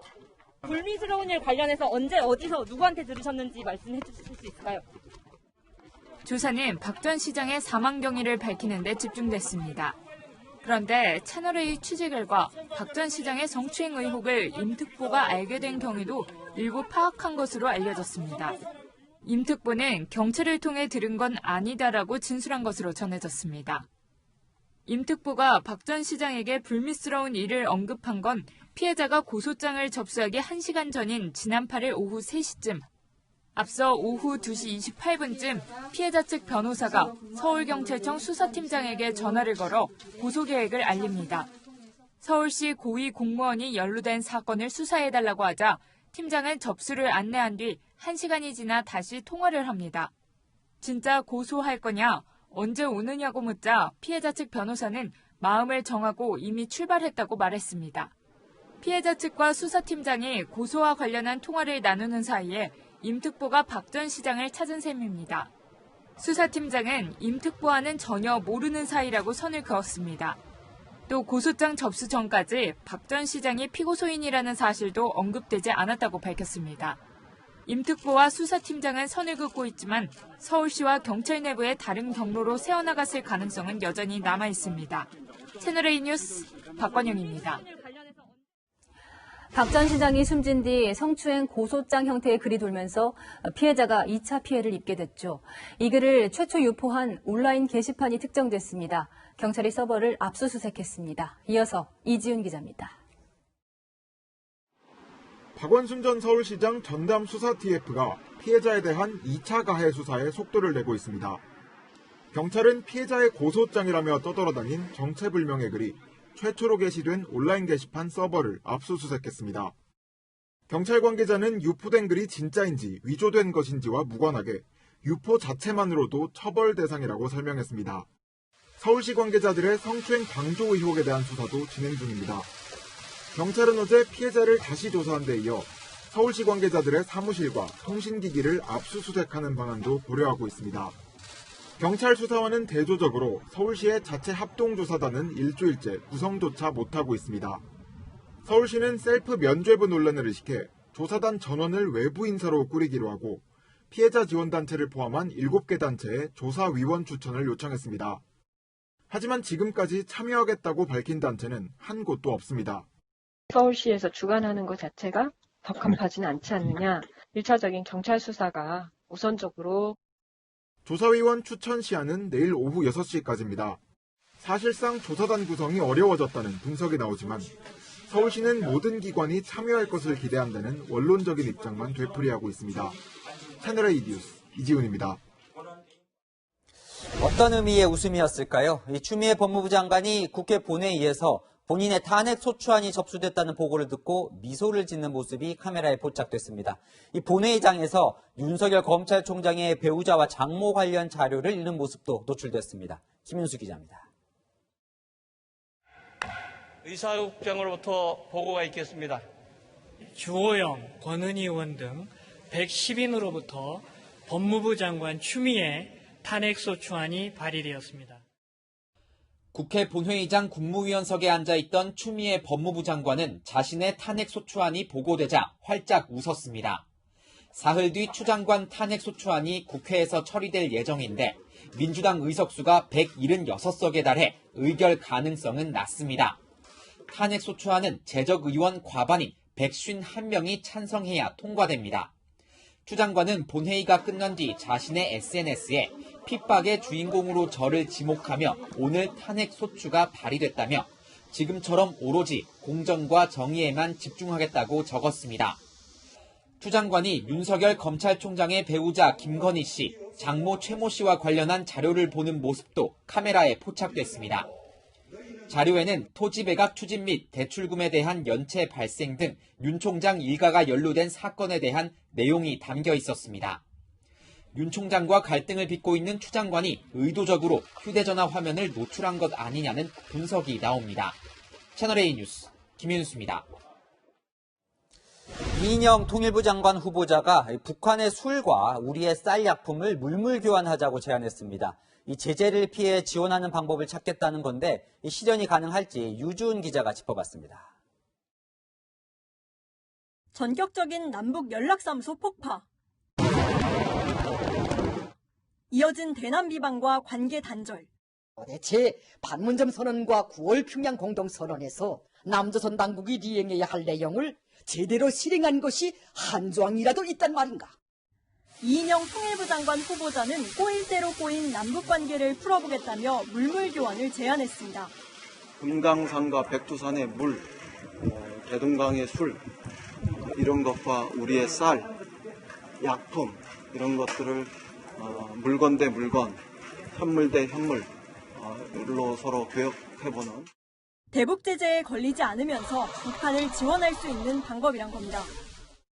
불미스러운 일 관련해서 언제 어디서 누구한테 들으셨는지 말씀해 주실 수 있을까요? 조사는 박 전 시장의 사망 경위를 밝히는 데 집중됐습니다. 그런데 채널A 취재 결과 박 전 시장의 성추행 의혹을 임 특보가 알게 된 경위도 일부 파악한 것으로 알려졌습니다. 임 특보는 경찰을 통해 들은 건 아니다라고 진술한 것으로 전해졌습니다. 임 특보가 박 전 시장에게 불미스러운 일을 언급한 건 피해자가 고소장을 접수하기 1시간 전인 지난 8일 오후 3시쯤. 앞서 오후 2시 28분쯤 피해자 측 변호사가 서울경찰청 수사팀장에게 전화를 걸어 고소 계획을 알립니다. 서울시 고위 공무원이 연루된 사건을 수사해달라고 하자 팀장은 접수를 안내한 뒤 1시간이 지나 다시 통화를 합니다. 진짜 고소할 거냐? 언제 오느냐고 묻자 피해자 측 변호사는 마음을 정하고 이미 출발했다고 말했습니다. 피해자 측과 수사팀장이 고소와 관련한 통화를 나누는 사이에 임 특보가 박 전 시장을 찾은 셈입니다. 수사팀장은 임 특보와는 전혀 모르는 사이라고 선을 그었습니다. 또 고소장 접수 전까지 박 전 시장이 피고소인이라는 사실도 언급되지 않았다고 밝혔습니다. 임 특보와 수사팀장은 선을 긋고 있지만 서울시와 경찰 내부의 다른 경로로 새어나갔을 가능성은 여전히 남아 있습니다. 채널A 뉴스 박관영입니다. 박 전 시장이 숨진 뒤 성추행 고소장 형태의 글이 돌면서 피해자가 2차 피해를 입게 됐죠. 이 글을 최초 유포한 온라인 게시판이 특정됐습니다. 경찰이 서버를 압수수색했습니다. 이어서 이지훈 기자입니다. 박원순 전 서울시장 전담 수사 TF가 피해자에 대한 2차 가해 수사에 속도를 내고 있습니다. 경찰은 피해자의 고소장이라며 떠돌아다닌 정체불명의 글이 최초로 게시된 온라인 게시판 서버를 압수수색했습니다. 경찰 관계자는 유포된 글이 진짜인지 위조된 것인지와 무관하게 유포 자체만으로도 처벌 대상이라고 설명했습니다. 서울시 관계자들의 성추행 방조 의혹에 대한 수사도 진행 중입니다. 경찰은 어제 피해자를 다시 조사한 데 이어 서울시 관계자들의 사무실과 통신기기를 압수수색하는 방안도 고려하고 있습니다. 경찰 수사와는 대조적으로 서울시의 자체 합동조사단은 일주일째 구성조차 못하고 있습니다. 서울시는 셀프 면죄부 논란을 의식해 조사단 전원을 외부 인사로 꾸리기로 하고 피해자 지원단체를 포함한 7개 단체에 조사위원 추천을 요청했습니다. 하지만 지금까지 참여하겠다고 밝힌 단체는 한 곳도 없습니다. 서울시에서 주관하는 것 자체가 적합하지는 않지 않느냐. 1차적인 경찰 수사가 우선적으로. 조사위원 추천 시한은 내일 오후 6시까지입니다. 사실상 조사단 구성이 어려워졌다는 분석이 나오지만 서울시는 모든 기관이 참여할 것을 기대한다는 원론적인 입장만 되풀이하고 있습니다. 채널A 뉴스 이지훈입니다. 어떤 의미의 웃음이었을까요? 추미애 법무부 장관이 국회 본회의에서 본인의 탄핵 소추안이 접수됐다는 보고를 듣고 미소를 짓는 모습이 카메라에 포착됐습니다. 이 본회의장에서 윤석열 검찰총장의 배우자와 장모 관련 자료를 읽는 모습도 노출됐습니다. 김윤수 기자입니다. 의사국장으로부터 보고가 있겠습니다. 주호영, 권은희 의원 등 110인으로부터 법무부 장관 추미애 탄핵소추안이 발의되었습니다. 국회 본회의장 국무위원석에 앉아있던 추미애 법무부 장관은 자신의 탄핵소추안이 보고되자 활짝 웃었습니다. 사흘 뒤 추 장관 탄핵소추안이 국회에서 처리될 예정인데 민주당 의석수가 176석에 달해 의결 가능성은 낮습니다. 탄핵소추안은 재적의원 과반인 151명이 찬성해야 통과됩니다. 추 장관은 본회의가 끝난 뒤 자신의 SNS에 핍박의 주인공으로 저를 지목하며 오늘 탄핵소추가 발의됐다며 지금처럼 오로지 공정과 정의에만 집중하겠다고 적었습니다. 추 장관이 윤석열 검찰총장의 배우자 김건희 씨, 장모 최모 씨와 관련한 자료를 보는 모습도 카메라에 포착됐습니다. 자료에는 토지 매각 추진 및 대출금에 대한 연체 발생 등 윤 총장 일가가 연루된 사건에 대한 내용이 담겨 있었습니다. 윤 총장과 갈등을 빚고 있는 추 장관이 의도적으로 휴대전화 화면을 노출한 것 아니냐는 분석이 나옵니다. 채널A 뉴스 김윤수입니다. 이인영 통일부 장관 후보자가 북한의 술과 우리의 쌀 약품을 물물 교환하자고 제안했습니다. 이 제재를 피해 지원하는 방법을 찾겠다는 건데 실현이 가능할지 유주은 기자가 짚어봤습니다. 전격적인 남북 연락사무소 폭파. 이어진 대남 비방과 관계 단절. 대체 판문점 선언과 9월 평양 공동선언에서 남조선 당국이 이행해야 할 내용을 제대로 실행한 것이 한 조항이라도 있단 말인가? 이인영 통일부 장관 후보자는 꼬일 대로 꼬인 남북관계를 풀어보겠다며 물물 교환을 제안했습니다. 금강산과 백두산의 물, 대동강의 술, 이런 것과 우리의 쌀, 약품 이런 것들을 물건 대 물건, 현물 대 현물로 서로 교역해보는. 대북 제재에 걸리지 않으면서 북한을 지원할 수 있는 방법이란 겁니다.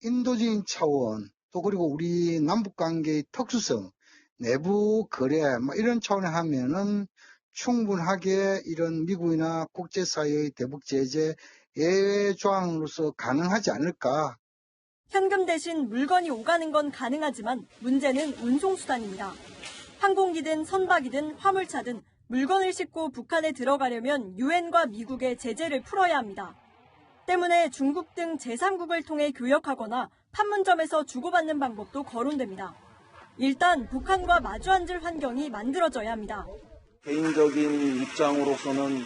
인도적인 차원, 또 그리고 우리 남북관계의 특수성, 내부 거래 이런 차원에 하면은 충분하게 이런 미국이나 국제사회의 대북 제재 예외 조항으로서 가능하지 않을까. 현금 대신 물건이 오가는 건 가능하지만 문제는 운송수단입니다. 항공기든 선박이든 화물차든 물건을 싣고 북한에 들어가려면 유엔과 미국의 제재를 풀어야 합니다. 때문에 중국 등 제3국을 통해 교역하거나 판문점에서 주고받는 방법도 거론됩니다. 일단 북한과 마주 앉을 환경이 만들어져야 합니다. 개인적인 입장으로서는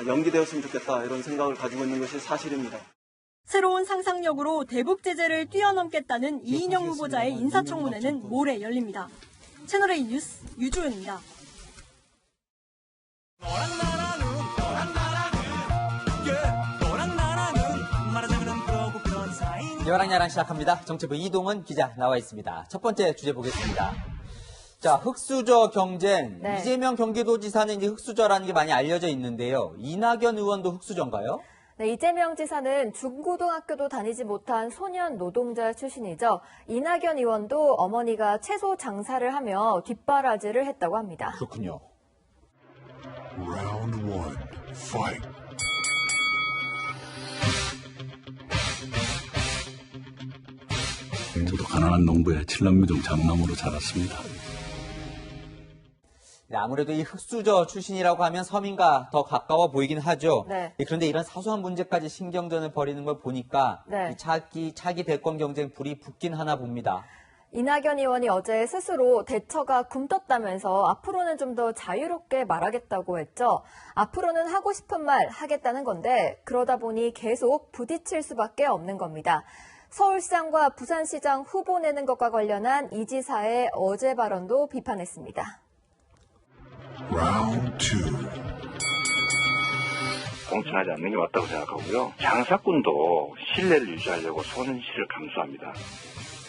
연기되었으면 좋겠다 이런 생각을 가지고 있는 것이 사실입니다. 새로운 상상력으로 대북 제재를 뛰어넘겠다는 이인영 후보자의 인사청문회는 모레 열립니다. 채널A 뉴스 유주은입니다. 여랑야랑 시작합니다. 정치부 이동은 기자 나와 있습니다. 첫 번째 주제 보겠습니다. 자, 흑수저 경쟁. 네. 이재명 경기도지사는 이제 흑수저라는 게 많이 알려져 있는데요. 이낙연 의원도 흑수저인가요? 네, 이재명 지사는 중고등학교도 다니지 못한 소년 노동자 출신이죠. 이낙연 의원도 어머니가 채소 장사를 하며 뒷바라지를 했다고 합니다. 그렇군요. Round 1, fight. 저도 가난한 농부의 칠남미종 장남으로 자랐습니다. 네, 아무래도 이 흑수저 출신이라고 하면 서민과 더 가까워 보이긴 하죠. 네. 그런데 이런 사소한 문제까지 신경전을 벌이는 걸 보니까 네. 이 차기 대권 경쟁 불이 붙긴 하나 봅니다. 이낙연 의원이 어제 스스로 대처가 굼떴다면서 앞으로는 좀 더 자유롭게 말하겠다고 했죠. 앞으로는 하고 싶은 말 하겠다는 건데 그러다 보니 계속 부딪힐 수밖에 없는 겁니다. 서울시장과 부산시장 후보 내는 것과 관련한 이 지사의 어제 발언도 비판했습니다. Round 2. 공천하지 않는 게 맞다고 생각하고요. 장사꾼도 신뢰를 유지하려고 손은 실을 감수합니다.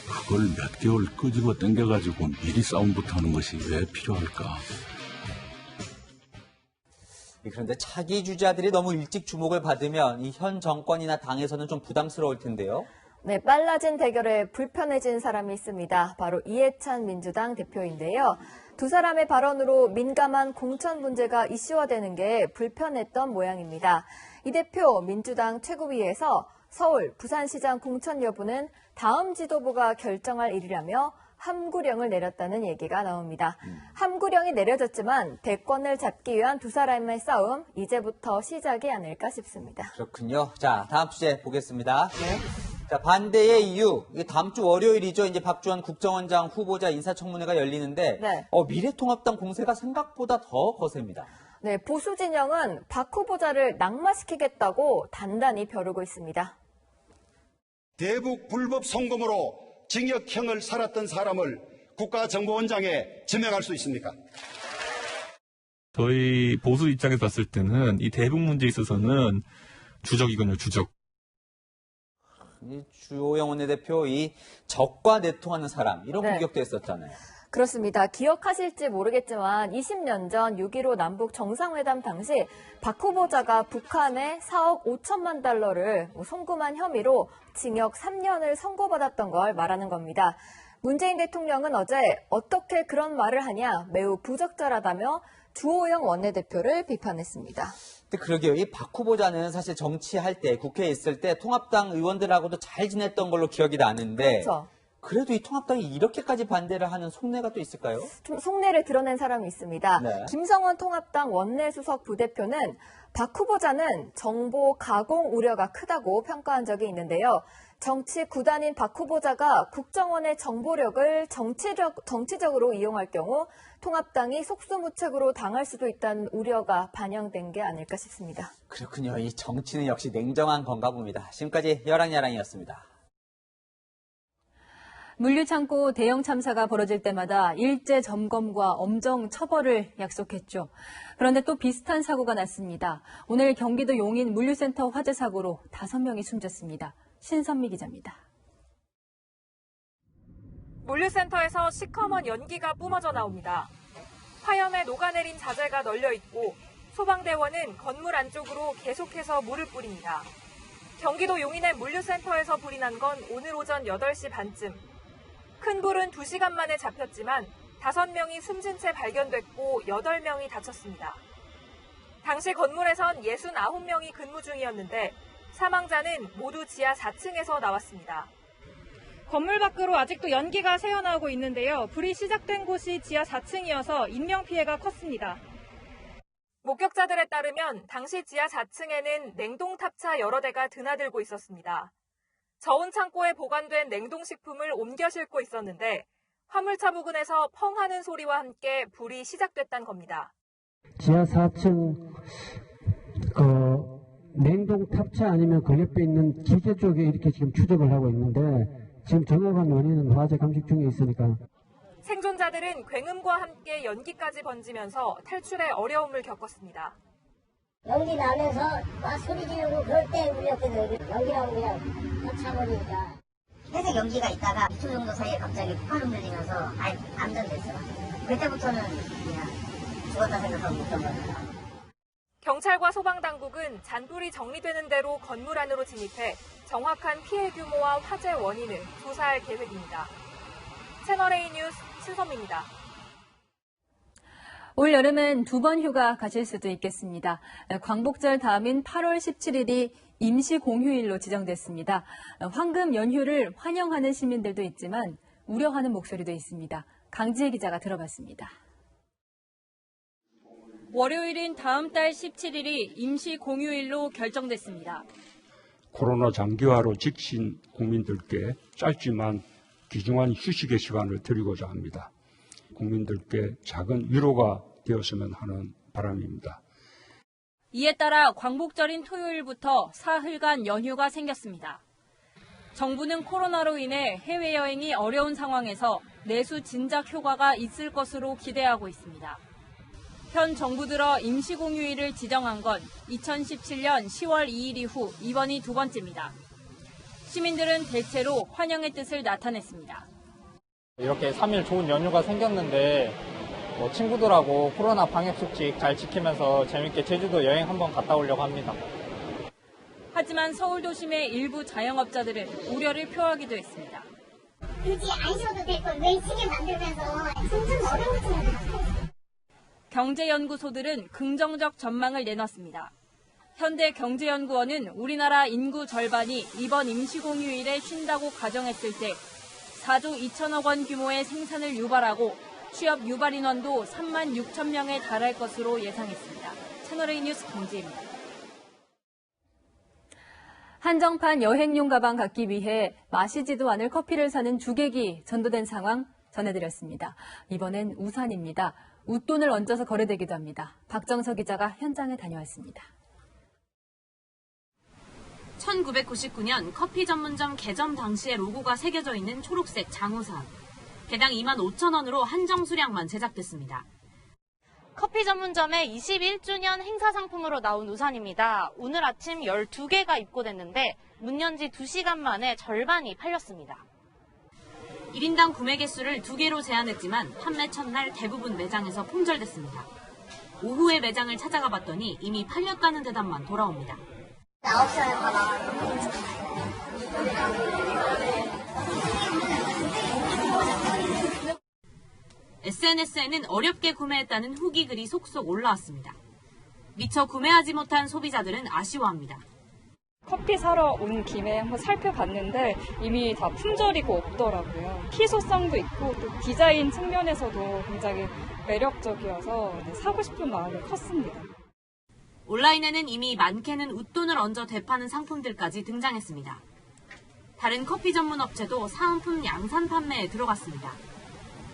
그걸 몇 개월 끄집어 당겨가지고 미리 싸움부터 하는 것이 왜 필요할까? 그런데 차기 주자들이 너무 일찍 주목을 받으면 이 현 정권이나 당에서는 좀 부담스러울 텐데요. 네, 빨라진 대결에 불편해진 사람이 있습니다. 바로 이해찬 민주당 대표인데요. 두 사람의 발언으로 민감한 공천 문제가 이슈화되는 게 불편했던 모양입니다. 이 대표 민주당 최고위에서 서울, 부산시장 공천 여부는 다음 지도부가 결정할 일이라며 함구령을 내렸다는 얘기가 나옵니다. 함구령이 내려졌지만 대권을 잡기 위한 두 사람의 싸움, 이제부터 시작이 아닐까 싶습니다. 그렇군요. 자, 다음 주제 보겠습니다. 자, 반대의 이유. 이게 다음 주 월요일이죠. 이제 박주원 국정원장 후보자 인사청문회가 열리는데 네. 미래통합당 공세가 생각보다 더 거셉니다. 네, 보수 진영은 박 후보자를 낙마시키겠다고 단단히 벼르고 있습니다. 대북 불법 송금으로 징역형을 살았던 사람을 국가정보원장에 지명할 수 있습니까? 저희 보수 입장에서 봤을 때는 이 대북 문제에 있어서는 주적이군요, 주적. 주호영 원내대표 이 적과 내통하는 사람 이런 네. 공격도 했었잖아요. 그렇습니다. 기억하실지 모르겠지만 20년 전 6.15 남북 정상회담 당시 박 후보자가 북한에 4억 5천만 달러를 송금한 혐의로 징역 3년을 선고받았던 걸 말하는 겁니다. 문재인 대통령은 어제 어떻게 그런 말을 하냐 매우 부적절하다며 주호영 원내대표를 비판했습니다. 근데 그러게요. 이 박 후보자는 사실 정치할 때 국회에 있을 때 통합당 의원들하고도 잘 지냈던 걸로 기억이 나는데 그렇죠. 그래도 이 통합당이 이렇게까지 반대를 하는 속내가 또 있을까요? 좀 속내를 드러낸 사람이 있습니다. 네. 김성원 통합당 원내수석 부대표는 박 후보자는 정보 가공 우려가 크다고 평가한 적이 있는데요. 정치 구단인 박 후보자가 국정원의 정보력을 정치적으로 이용할 경우 통합당이 속수무책으로 당할 수도 있다는 우려가 반영된 게 아닐까 싶습니다. 그렇군요. 이 정치는 역시 냉정한 건가 봅니다. 지금까지 여랑야랑이었습니다. 물류창고 대형 참사가 벌어질 때마다 일제 점검과 엄정 처벌을 약속했죠. 그런데 또 비슷한 사고가 났습니다. 오늘 경기도 용인 물류센터 화재 사고로 5명이 숨졌습니다. 신선미 기자입니다. 물류센터에서 시커먼 연기가 뿜어져 나옵니다. 화염에 녹아내린 자재가 널려 있고 소방대원은 건물 안쪽으로 계속해서 물을 뿌립니다. 경기도 용인의 물류센터에서 불이 난 건 오늘 오전 8시 반쯤. 큰 불은 2시간 만에 잡혔지만 5명이 숨진 채 발견됐고 8명이 다쳤습니다. 당시 건물에선 69명이 근무 중이었는데 사망자는 모두 지하 4층에서 나왔습니다. 건물 밖으로 아직도 연기가 새어나오고 있는데요. 불이 시작된 곳이 지하 4층이어서 인명피해가 컸습니다. 목격자들에 따르면 당시 지하 4층에는 냉동탑차 여러 대가 드나들고 있었습니다. 저온 창고에 보관된 냉동식품을 옮겨 싣고 있었는데 화물차 부근에서 펑 하는 소리와 함께 불이 시작됐단 겁니다. 지하 4층 냉동탑차 아니면 그 옆에 있는 기계 쪽에 이렇게 지금 추적을 하고 있는데 지금 정확한 원인은 화재 감식 중에 있으니까. 생존자들은 굉음과 함께 연기까지 번지면서 탈출에 어려움을 겪었습니다. 연기 나면서 막 소리 지르고 그럴 때 울렸거든. 연기라고 그냥 차버리니까. 회색 연기가 있다가 2초 정도 사이에 갑자기 폭발음 들리면서 아예 안전됐어. 그때부터는 그냥 죽었다 생각하고 있던 거예요. 경찰과 소방당국은 잔불이 정리되는 대로 건물 안으로 진입해 정확한 피해 규모와 화재 원인을 조사할 계획입니다. 채널A 뉴스 신선미입니다. 올 여름엔 2번 휴가 가실 수도 있겠습니다. 광복절 다음인 8월 17일이 임시 공휴일로 지정됐습니다. 황금 연휴를 환영하는 시민들도 있지만 우려하는 목소리도 있습니다. 강지혜 기자가 들어봤습니다. 월요일인 다음 달 17일이 임시 공휴일로 결정됐습니다. 코로나 장기화로 지친 국민들께 짧지만 귀중한 휴식의 시간을 드리고자 합니다. 국민들께 작은 위로가 되었으면 하는 바람입니다. 이에 따라 광복절인 토요일부터 사흘간 연휴가 생겼습니다. 정부는 코로나로 인해 해외여행이 어려운 상황에서 내수 진작 효과가 있을 것으로 기대하고 있습니다. 현 정부 들어 임시공휴일을 지정한 건 2017년 10월 2일 이후 이번이 두 번째입니다. 시민들은 대체로 환영의 뜻을 나타냈습니다. 이렇게 3일 좋은 연휴가 생겼는데 친구들하고 코로나 방역수칙 잘 지키면서 재밌게 제주도 여행 한번 갔다 오려고 합니다. 하지만 서울 도심의 일부 자영업자들은 우려를 표하기도 했습니다. 굳이 안 쉬어도 될 걸 왜 시계 만들면서 점점 어려워지는 경제연구소들은 긍정적 전망을 내놨습니다. 현대경제연구원은 우리나라 인구 절반이 이번 임시공휴일에 쉰다고 가정했을 때 4조 2천억 원 규모의 생산을 유발하고 취업 유발 인원도 3만 6천 명에 달할 것으로 예상했습니다. 채널A 뉴스 강지혜입니다. 한정판 여행용 가방 갖기 위해 마시지도 않을 커피를 사는 주객이 전도된 상황 전해드렸습니다. 이번엔 우산입니다. 웃돈을 얹어서 거래되기도 합니다. 박정서 기자가 현장에 다녀왔습니다. 1999년 커피 전문점 개점 당시에 로고가 새겨져 있는 초록색 장우산. 개당 2만 5천 원으로 한정 수량만 제작됐습니다. 커피 전문점의 21주년 행사 상품으로 나온 우산입니다. 오늘 아침 12개가 입고됐는데 문 연 지 2시간 만에 절반이 팔렸습니다. 1인당 구매 개수를 2개로 제한했지만 판매 첫날 대부분 매장에서 품절됐습니다. 오후에 매장을 찾아가 봤더니 이미 팔렸다는 대답만 돌아옵니다. 9시에 가라. SNS에는 어렵게 구매했다는 후기 글이 속속 올라왔습니다. 미처 구매하지 못한 소비자들은 아쉬워합니다. 커피 사러 온 김에 한번 살펴봤는데 이미 다 품절이고 없더라고요. 희소성도 있고 또 디자인 측면에서도 굉장히 매력적이어서 사고 싶은 마음이 컸습니다. 온라인에는 이미 많게는 웃돈을 얹어 되파는 상품들까지 등장했습니다. 다른 커피 전문 업체도 사은품 양산 판매에 들어갔습니다.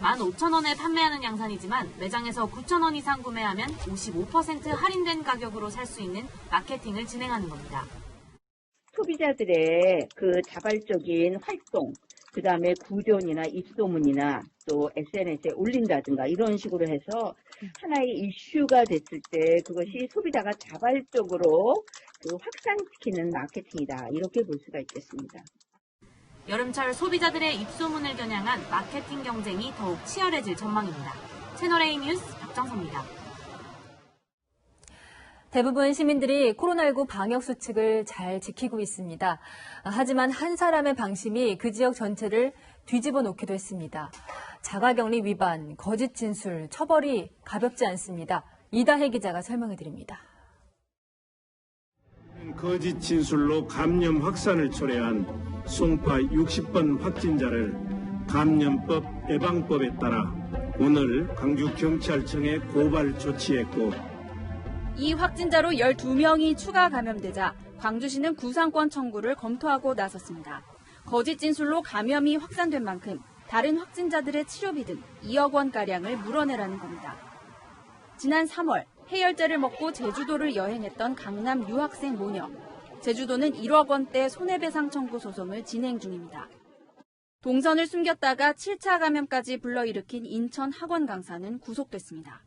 15,000원에 판매하는 양산이지만 매장에서 9,000원 이상 구매하면 55% 할인된 가격으로 살 수 있는 마케팅을 진행하는 겁니다. 소비자들의 그 자발적인 활동, 그 다음에 구존이나 입소문이나 또 SNS에 올린다든가 이런 식으로 해서 하나의 이슈가 됐을 때 그것이 소비자가 자발적으로 그 확산시키는 마케팅이다. 이렇게 볼 수가 있겠습니다. 여름철 소비자들의 입소문을 겨냥한 마케팅 경쟁이 더욱 치열해질 전망입니다. 채널A 뉴스 박정서입니다. 대부분 시민들이 코로나19 방역 수칙을 잘 지키고 있습니다. 하지만 한 사람의 방심이 그 지역 전체를 뒤집어 놓기도 했습니다. 자가격리 위반, 거짓 진술, 처벌이 가볍지 않습니다. 이다혜 기자가 설명해 드립니다. 거짓 진술로 감염 확산을 초래한 송파 60번 확진자를 감염법 예방법에 따라 오늘 광주경찰청에 고발 조치했고 이 확진자로 12명이 추가 감염되자 광주시는 구상권 청구를 검토하고 나섰습니다. 거짓 진술로 감염이 확산된 만큼 다른 확진자들의 치료비 등 2억 원가량을 물어내라는 겁니다. 지난 3월 해열제를 먹고 제주도를 여행했던 강남 유학생 모녀. 제주도는 1억 원대 손해배상 청구 소송을 진행 중입니다. 동선을 숨겼다가 7차 감염까지 불러일으킨 인천 학원 강사는 구속됐습니다.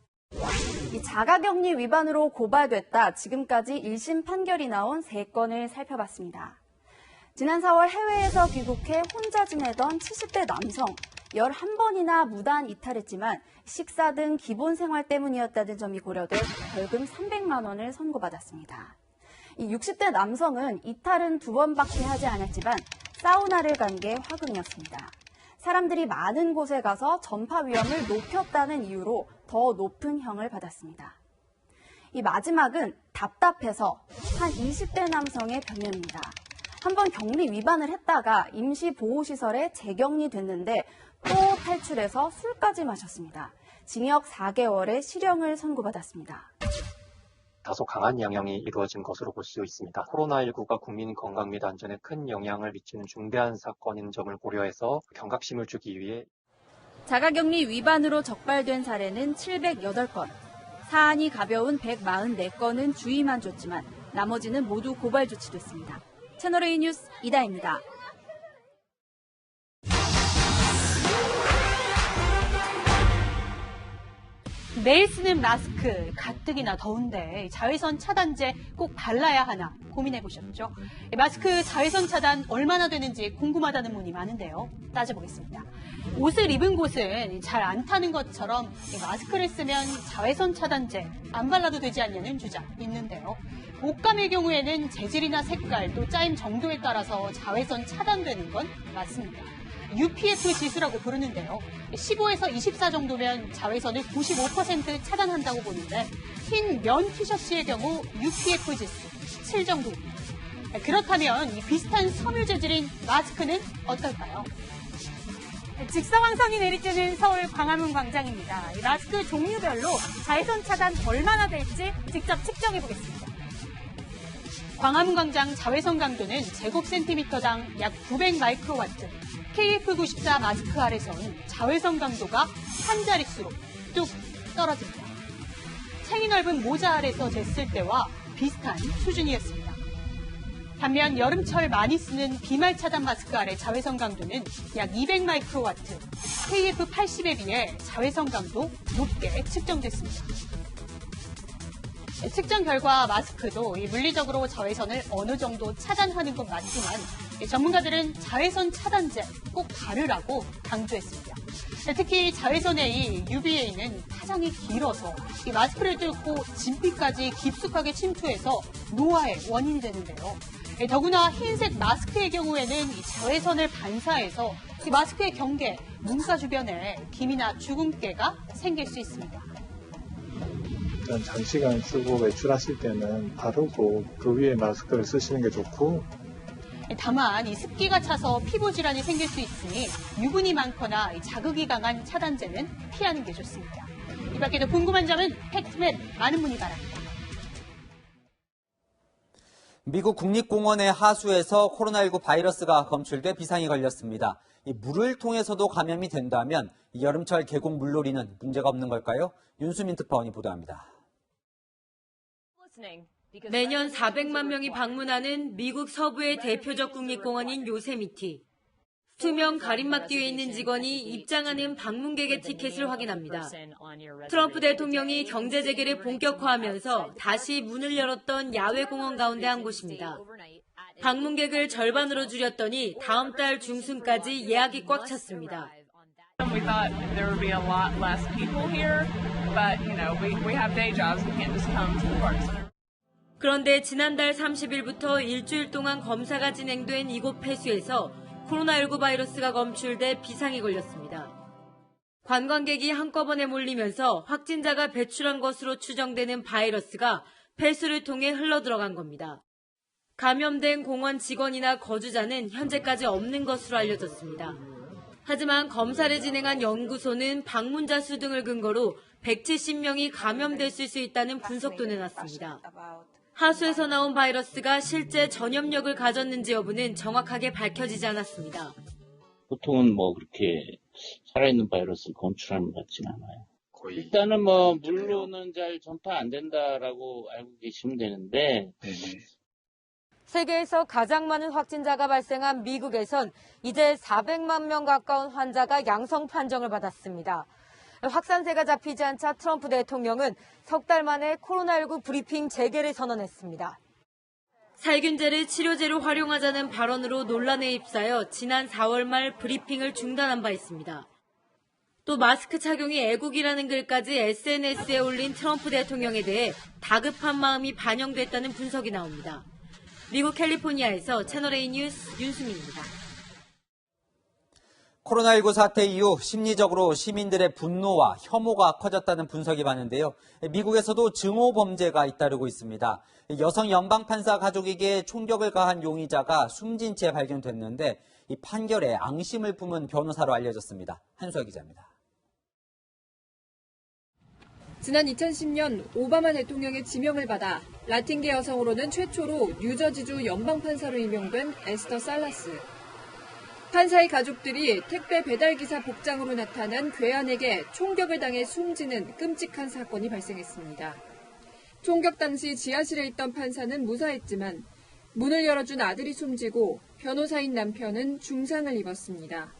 이 자가격리 위반으로 고발됐다 지금까지 1심 판결이 나온 3건을 살펴봤습니다. 지난 4월 해외에서 귀국해 혼자 지내던 70대 남성. 11번이나 무단 이탈했지만 식사 등 기본 생활 때문이었다는 점이 고려돼 벌금 300만 원을 선고받았습니다. 이 60대 남성은 이탈은 2번밖에 하지 않았지만 사우나를 간 게 화근이었습니다. 사람들이 많은 곳에 가서 전파 위험을 높였다는 이유로 더 높은 형을 받았습니다. 이 마지막은 답답해서 한 20대 남성의 변명입니다. 한번 격리 위반을 했다가 임시보호시설에 재격리됐는데 또 탈출해서 술까지 마셨습니다. 징역 4개월의 실형을 선고받았습니다. 다소 강한 양형이 이루어진 것으로 볼 수 있습니다. 코로나19가 국민 건강 및 안전에 큰 영향을 미치는 중대한 사건인 점을 고려해서 경각심을 주기 위해 자가격리 위반으로 적발된 사례는 708건, 사안이 가벼운 144건은 주의만 줬지만 나머지는 모두 고발 조치됐습니다. 채널A 뉴스 이다혜입니다. 매일 쓰는 마스크, 가뜩이나 더운데 자외선 차단제 꼭 발라야 하나 고민해보셨죠? 마스크 자외선 차단 얼마나 되는지 궁금하다는 분이 많은데요. 따져보겠습니다. 옷을 입은 곳은 잘 안 타는 것처럼 마스크를 쓰면 자외선 차단제 안 발라도 되지 않냐는 주장 있는데요. 옷감의 경우에는 재질이나 색깔 또 짜임 정도에 따라서 자외선 차단되는 건 맞습니다. UPF 지수라고 부르는데요. 15에서 24 정도면 자외선을 95% 차단한다고 보는데 흰 면 티셔츠의 경우 UPF 지수 7 정도입니다. 그렇다면 이 비슷한 섬유 재질인 마스크는 어떨까요? 직사광선이 내리쬐는 서울 광화문 광장입니다. 이 마스크 종류별로 자외선 차단 얼마나 될지 직접 측정해 보겠습니다. 광화문 광장 자외선 강도는 제곱센티미터당 약 900 마이크로와트. KF94 마스크 아래선 자외선 강도가 한 자릿수로 뚝 떨어집니다. 챙이 넓은 모자 아래서 쟀을 때와 비슷한 수준이었습니다. 반면 여름철 많이 쓰는 비말 차단 마스크 아래 자외선 강도는 약 200 마이크로와트, KF80에 비해 자외선 강도 높게 측정됐습니다. 측정 결과 마스크도 물리적으로 자외선을 어느 정도 차단하는 건 맞지만 전문가들은 자외선 차단제 꼭 바르라고 강조했습니다. 특히 자외선 A, UVA는 파장이 길어서 이 마스크를 뚫고 진피까지 깊숙하게 침투해서 노화의 원인이 되는데요. 더구나 흰색 마스크의 경우에는 이 자외선을 반사해서 이 마스크의 경계, 눈가 주변에 김이나 주근깨가 생길 수 있습니다. 일단 장시간 쓰고 외출하실 때는 바르고 그 위에 마스크를 쓰시는 게 좋고, 다만 이 습기가 차서 피부 질환이 생길 수 있으니 유분이 많거나 자극이 강한 차단제는 피하는 게 좋습니다. 이 밖에도 궁금한 점은 팩트맨 많은 문의 바랍니다. 미국 국립공원의 하수에서 코로나19 바이러스가 검출돼 비상이 걸렸습니다. 이 물을 통해서도 감염이 된다면 이 여름철 계곡 물놀이는 문제가 없는 걸까요? 윤수민 특파원이 보도합니다. 매년 400만 명이 방문하는 미국 서부의 대표적 국립공원인 요세미티. 투명 가림막 뒤에 있는 직원이 입장하는 방문객의 티켓을 확인합니다. 트럼프 대통령이 경제 재개를 본격화하면서 다시 문을 열었던 야외 공원 가운데 한 곳입니다. 방문객을 절반으로 줄였더니 다음 달 중순까지 예약이 꽉 찼습니다. We thought there would be a lot less people here, but we have day jobs. We can't just come to the park center. 그런데 지난달 30일부터 일주일 동안 검사가 진행된 이곳 폐수에서 코로나19 바이러스가 검출돼 비상이 걸렸습니다. 관광객이 한꺼번에 몰리면서 확진자가 배출한 것으로 추정되는 바이러스가 폐수를 통해 흘러들어간 겁니다. 감염된 공원 직원이나 거주자는 현재까지 없는 것으로 알려졌습니다. 하지만 검사를 진행한 연구소는 방문자 수 등을 근거로 170명이 감염됐을 수 있다는 분석도 내놨습니다. 하수에서 나온 바이러스가 실제 전염력을 가졌는지 여부는 정확하게 밝혀지지 않았습니다. 보통은 그렇게 살아있는 바이러스를 검출하는 것 같지는 않아요. 일단은 물로는 잘 전파 안 된다라고 알고 계시면 되는데. 세계에서 가장 많은 확진자가 발생한 미국에선 이제 400만 명 가까운 환자가 양성 판정을 받았습니다. 확산세가 잡히지 않자 트럼프 대통령은 석 달 만에 코로나19 브리핑 재개를 선언했습니다. 살균제를 치료제로 활용하자는 발언으로 논란에 휩싸여 지난 4월 말 브리핑을 중단한 바 있습니다. 또 마스크 착용이 애국이라는 글까지 SNS에 올린 트럼프 대통령에 대해 다급한 마음이 반영됐다는 분석이 나옵니다. 미국 캘리포니아에서 채널A 뉴스 윤수민입니다. 코로나19 사태 이후 심리적으로 시민들의 분노와 혐오가 커졌다는 분석이 많은데요. 미국에서도 증오 범죄가 잇따르고 있습니다. 여성 연방판사 가족에게 총격을 가한 용의자가 숨진 채 발견됐는데 이 판결에 앙심을 품은 변호사로 알려졌습니다. 한수아 기자입니다. 지난 2010년 오바마 대통령의 지명을 받아 라틴계 여성으로는 최초로 뉴저지주 연방판사로 임명된 에스더 살라스. 판사의 가족들이 택배 배달기사 복장으로 나타난 괴한에게 총격을 당해 숨지는 끔찍한 사건이 발생했습니다. 총격 당시 지하실에 있던 판사는 무사했지만 문을 열어준 아들이 숨지고 변호사인 남편은 중상을 입었습니다.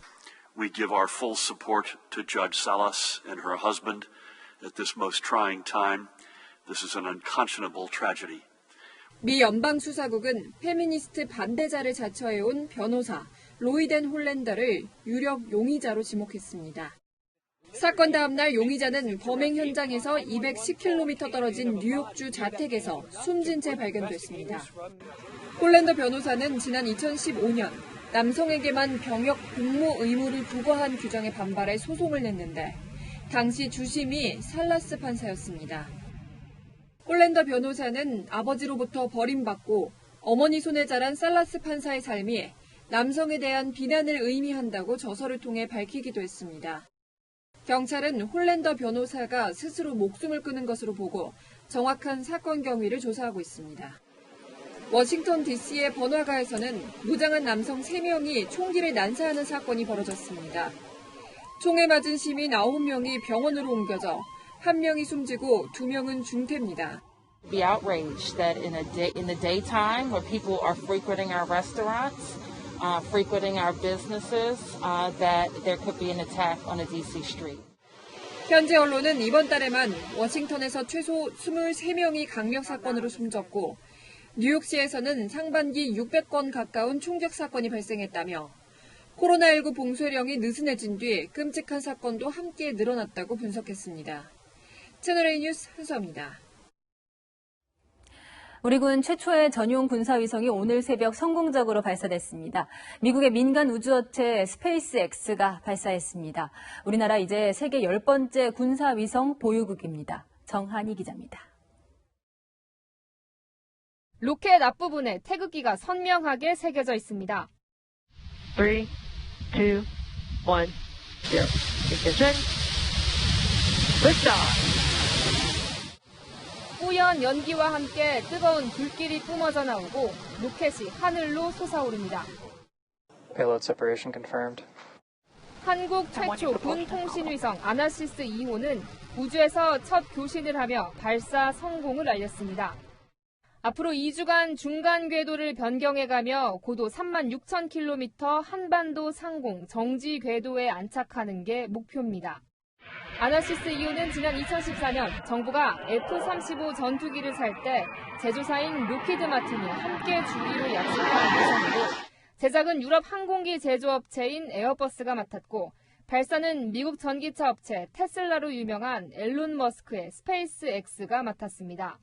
We give our full support to Judge Salas and her husband at this most trying time. This is an unconscionable tragedy. 미 연방수사국은 페미니스트 반대자를 자처해온 변호사 로이덴 홀랜더를 유력 용의자로 지목했습니다. 사건 다음 날 용의자는 범행 현장에서 210km 떨어진 뉴욕주 자택에서 숨진 채 발견됐습니다. 홀랜더 변호사는 지난 2015년 남성에게만 병역 복무 의무를 부과한 규정에 반발해 소송을 냈는데 당시 주심이 살라스 판사였습니다. 홀랜더 변호사는 아버지로부터 버림받고 어머니 손에 자란 살라스 판사의 삶이 남성에 대한 비난을 의미한다고 저서를 통해 밝히기도 했습니다. 경찰은 홀랜더 변호사가 스스로 목숨을 끊은 것으로 보고 정확한 사건 경위를 조사하고 있습니다. 워싱턴 DC의 번화가에서는 무장한 남성 3명이 총기를 난사하는 사건이 벌어졌습니다. 총에 맞은 시민 9명이 병원으로 옮겨져 1명이 숨지고 2명은 중태입니다. Be outraged that in the daytime where people are frequenting our restaurants, frequenting our businesses, that there could be an attack on a DC street. 현지 언론은 이번 달에만 워싱턴에서 최소 23명이 강력 사건으로 숨졌고 뉴욕시에서는 상반기 600건 가까운 총격 사건이 발생했다며 코로나19 봉쇄령이 느슨해진 뒤 끔찍한 사건도 함께 늘어났다고 분석했습니다. 채널A 뉴스 한수아입니다. 우리 군 최초의 전용 군사위성이 오늘 새벽 성공적으로 발사됐습니다. 미국의 민간 우주업체 스페이스X가 발사했습니다. 우리나라 이제 세계 10번째 군사위성 보유국입니다. 정한희 기자입니다. 로켓 앞부분에 태극기가 선명하게 새겨져 있습니다. 3, 2, 1, 0. Ignition. Liftoff. 뿌연 연기와 함께 뜨거운 불길이 뿜어져 나오고 로켓이 하늘로 솟아오릅니다. Payload separation confirmed. 한국 최초 군 통신위성 아나시스 2호는 우주에서 첫 교신을 하며 발사 성공을 알렸습니다. 앞으로 2주간 중간 궤도를 변경해가며 고도 36,000km 한반도 상공 정지 궤도에 안착하는 게 목표입니다. 아나시스 2호는 지난 2014년 정부가 F-35 전투기를 살 때 제조사인 로키드 마틴이 함께 주기로 약속한 예정이고 제작은 유럽 항공기 제조업체인 에어버스가 맡았고 발사는 미국 전기차 업체 테슬라로 유명한 앨런 머스크의 스페이스X가 맡았습니다.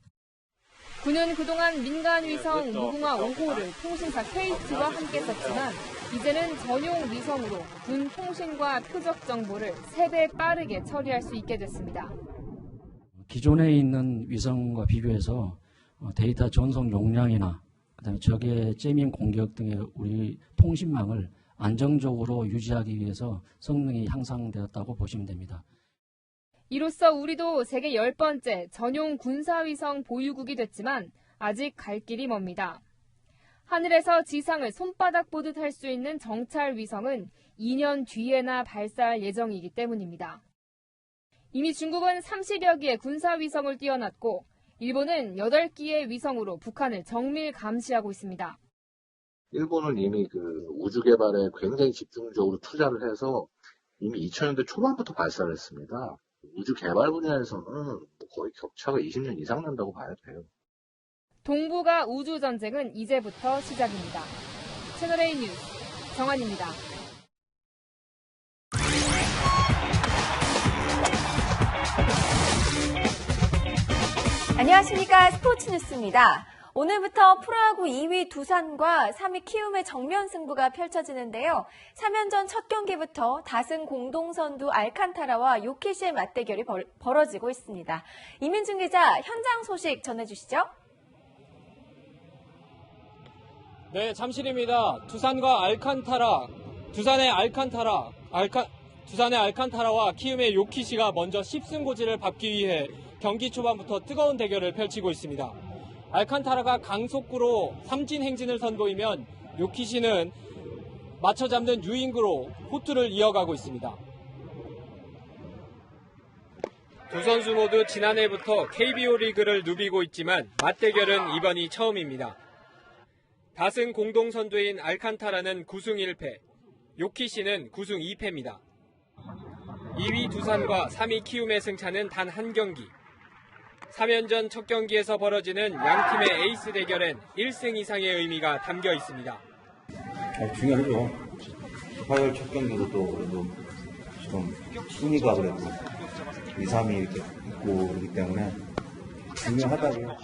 군은 그동안 민간 위성 무궁화 5호를 통신사 KT와 함께 썼지만 이제는 전용 위성으로 군 통신과 표적 정보를 3배 빠르게 처리할 수 있게 됐습니다. 기존에 있는 위성과 비교해서 데이터 전송 용량이나 그다음에 적의 재밍 공격 등의 우리 통신망을 안정적으로 유지하기 위해서 성능이 향상되었다고 보시면 됩니다. 이로써 우리도 세계 10번째 전용 군사위성 보유국이 됐지만 아직 갈 길이 멉니다. 하늘에서 지상을 손바닥 보듯 할 수 있는 정찰 위성은 2년 뒤에나 발사할 예정이기 때문입니다. 이미 중국은 30여 기의 군사위성을 띄워놨고 일본은 8기의 위성으로 북한을 정밀 감시하고 있습니다. 일본은 이미 그 우주 개발에 굉장히 집중적으로 투자를 해서 이미 2000년대 초반부터 발사를 했습니다. 우주 개발 분야에서는 거의 격차가 20년 이상 난다고 봐야 돼요. 동북아 우주 전쟁은 이제부터 시작입니다. 채널A 뉴스 정한입니다. 안녕하십니까. 스포츠 뉴스입니다. 오늘부터 프로야구 2위 두산과 3위 키움의 정면 승부가 펼쳐지는데요. 3연전 첫 경기부터 다승 공동선두 알칸타라와 요키시의 맞대결이 벌어지고 있습니다. 이민준 기자, 현장 소식 전해주시죠. 네, 잠실입니다. 두산의 알칸타라와 키움의 요키시가 먼저 10승고지를 밟기 위해 경기 초반부터 뜨거운 대결을 펼치고 있습니다. 알칸타라가 강속구로 삼진 행진을 선보이면 요키시는 맞춰 잡는 유인구로 호투를 이어가고 있습니다. 두 선수 모두 지난해부터 KBO 리그를 누비고 있지만 맞대결은 이번이 처음입니다. 다승 공동선두인 알칸타라는 9승 1패, 요키시는 9승 2패입니다. 2위 두산과 3위 키움의 승차는 단 한 경기. 3연전 첫 경기에서 벌어지는 양팀의 에이스 대결엔 1승 이상의 의미가 담겨 있습니다. 중요하죠. 화요일 첫 경기도 또 그래도 좀 순위가 그래도 2, 3위 이렇게 있고 그렇기 때문에 중요하다고요.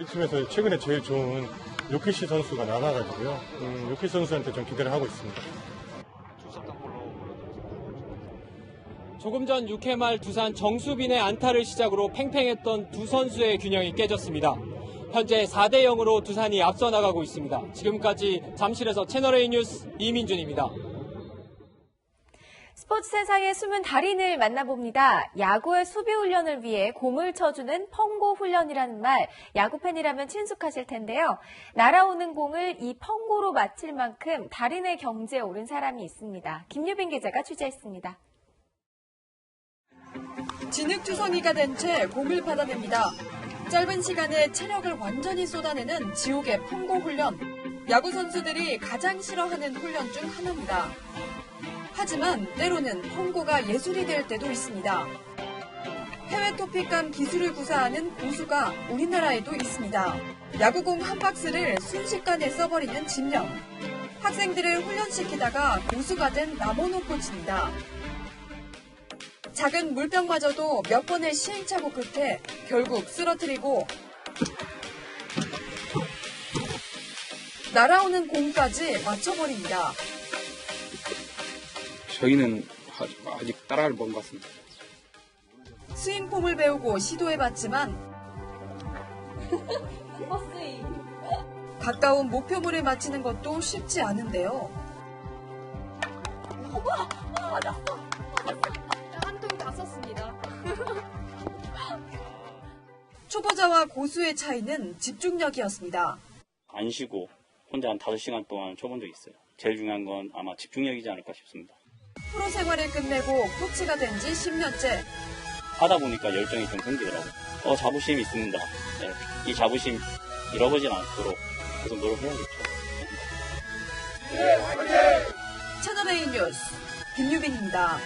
이 팀에서 최근에 제일 좋은 요키시 선수가 나와가지고요. 요키시 선수한테 좀 기대를 하고 있습니다. 조금 전 6회 말 두산 정수빈의 안타를 시작으로 팽팽했던 두 선수의 균형이 깨졌습니다. 현재 4대 0으로 두산이 앞서 나가고 있습니다. 지금까지 잠실에서 채널A 뉴스 이민준입니다. 스포츠 세상의 숨은 달인을 만나봅니다. 야구의 수비 훈련을 위해 공을 쳐주는 펑고 훈련이라는 말, 야구 팬이라면 친숙하실 텐데요. 날아오는 공을 이 펑고로 맞힐 만큼 달인의 경지에 오른 사람이 있습니다. 김유빈 기자가 취재했습니다. 진흙투성이가 된 채 공을 받아냅니다. 짧은 시간에 체력을 완전히 쏟아내는 지옥의 펑고 훈련. 야구 선수들이 가장 싫어하는 훈련 중 하나입니다. 하지만 때로는 펑고가 예술이 될 때도 있습니다. 해외 토픽감 기술을 구사하는 고수가 우리나라에도 있습니다. 야구공 한 박스를 순식간에 써버리는 집념. 학생들을 훈련시키다가 고수가 된 남원호 코치입니다. 작은 물병마저도 몇 번의 시행착오 끝에 결국 쓰러뜨리고 날아오는 공까지 맞춰버립니다. 저희는 아직 따라할 못 같습니다. 스윙폼을 배우고 시도해봤지만 가까운 목표물을 맞히는 것도 쉽지 않은데요. 맞았어. 한 통 다 썼습니다. 초보자와 고수의 차이는 집중력이었습니다. 안 쉬고 혼자 한 5시간 동안 쳐본 적이 있어요. 제일 중요한 건 아마 집중력이지 않을까 싶습니다. 프로 생활을 끝내고 코치가 된 지 10년째. 하다 보니까 열정이 좀 생기더라고요. 자부심이 있습니다. 네, 이 자부심 잃어버리지 않도록 계속 노력해야겠죠. 채널A 뉴스 김유빈입니다.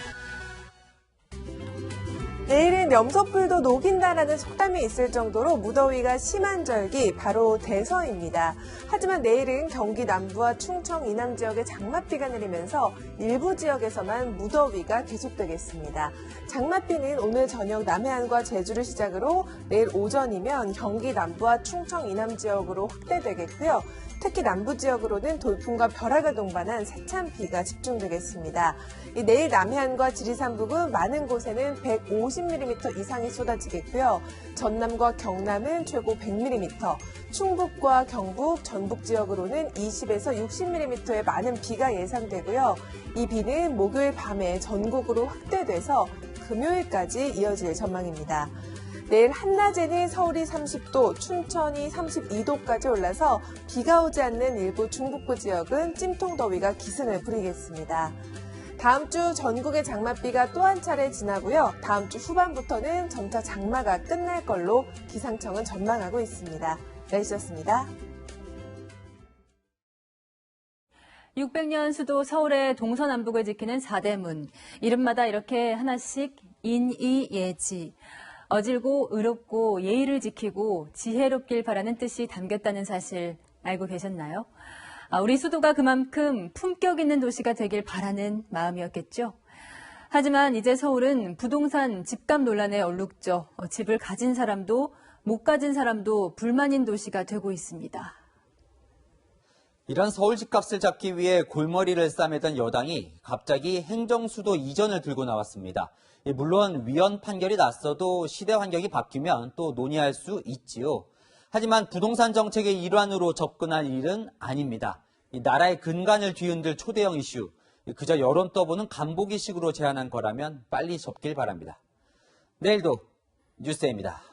내일은 염소풀도 녹인다라는 속담이 있을 정도로 무더위가 심한 절기 바로 대서입니다. 하지만 내일은 경기 남부와 충청 이남 지역에 장맛비가 내리면서 일부 지역에서만 무더위가 계속되겠습니다. 장맛비는 오늘 저녁 남해안과 제주를 시작으로 내일 오전이면 경기 남부와 충청 이남 지역으로 확대되겠고요. 특히 남부 지역으로는 돌풍과 벼락을 동반한 세찬 비가 집중되겠습니다. 내일 남해안과 지리산 부근 많은 곳에는 150mm 이상이 쏟아지겠고요. 전남과 경남은 최고 100mm, 충북과 경북, 전북 지역으로는 20에서 60mm의 많은 비가 예상되고요. 이 비는 목요일 밤에 전국으로 확대돼서 금요일까지 이어질 전망입니다. 내일 한낮에는 서울이 30도, 춘천이 32도까지 올라서 비가 오지 않는 일부 중북부 지역은 찜통더위가 기승을 부리겠습니다. 다음 주 전국의 장맛비가 또 한 차례 지나고요. 다음 주 후반부터는 점차 장마가 끝날 걸로 기상청은 전망하고 있습니다. 날씨였습니다. 600년 수도 서울의 동서남북을 지키는 사대문. 이름마다 이렇게 하나씩 인이예지. 어질고 의롭고 예의를 지키고 지혜롭길 바라는 뜻이 담겼다는 사실 알고 계셨나요? 우리 수도가 그만큼 품격 있는 도시가 되길 바라는 마음이었겠죠. 하지만 이제 서울은 부동산 집값 논란에 얼룩져 집을 가진 사람도 못 가진 사람도 불만인 도시가 되고 있습니다. 이런 서울 집값을 잡기 위해 골머리를 싸매던 여당이 갑자기 행정수도 이전을 들고 나왔습니다. 물론 위헌 판결이 났어도 시대 환경이 바뀌면 또 논의할 수 있지요. 하지만 부동산 정책의 일환으로 접근할 일은 아닙니다. 나라의 근간을 뒤흔들 초대형 이슈, 그저 여론 떠보는 간보기식으로 제안한 거라면 빨리 접길 바랍니다. 내일도 뉴스입니다.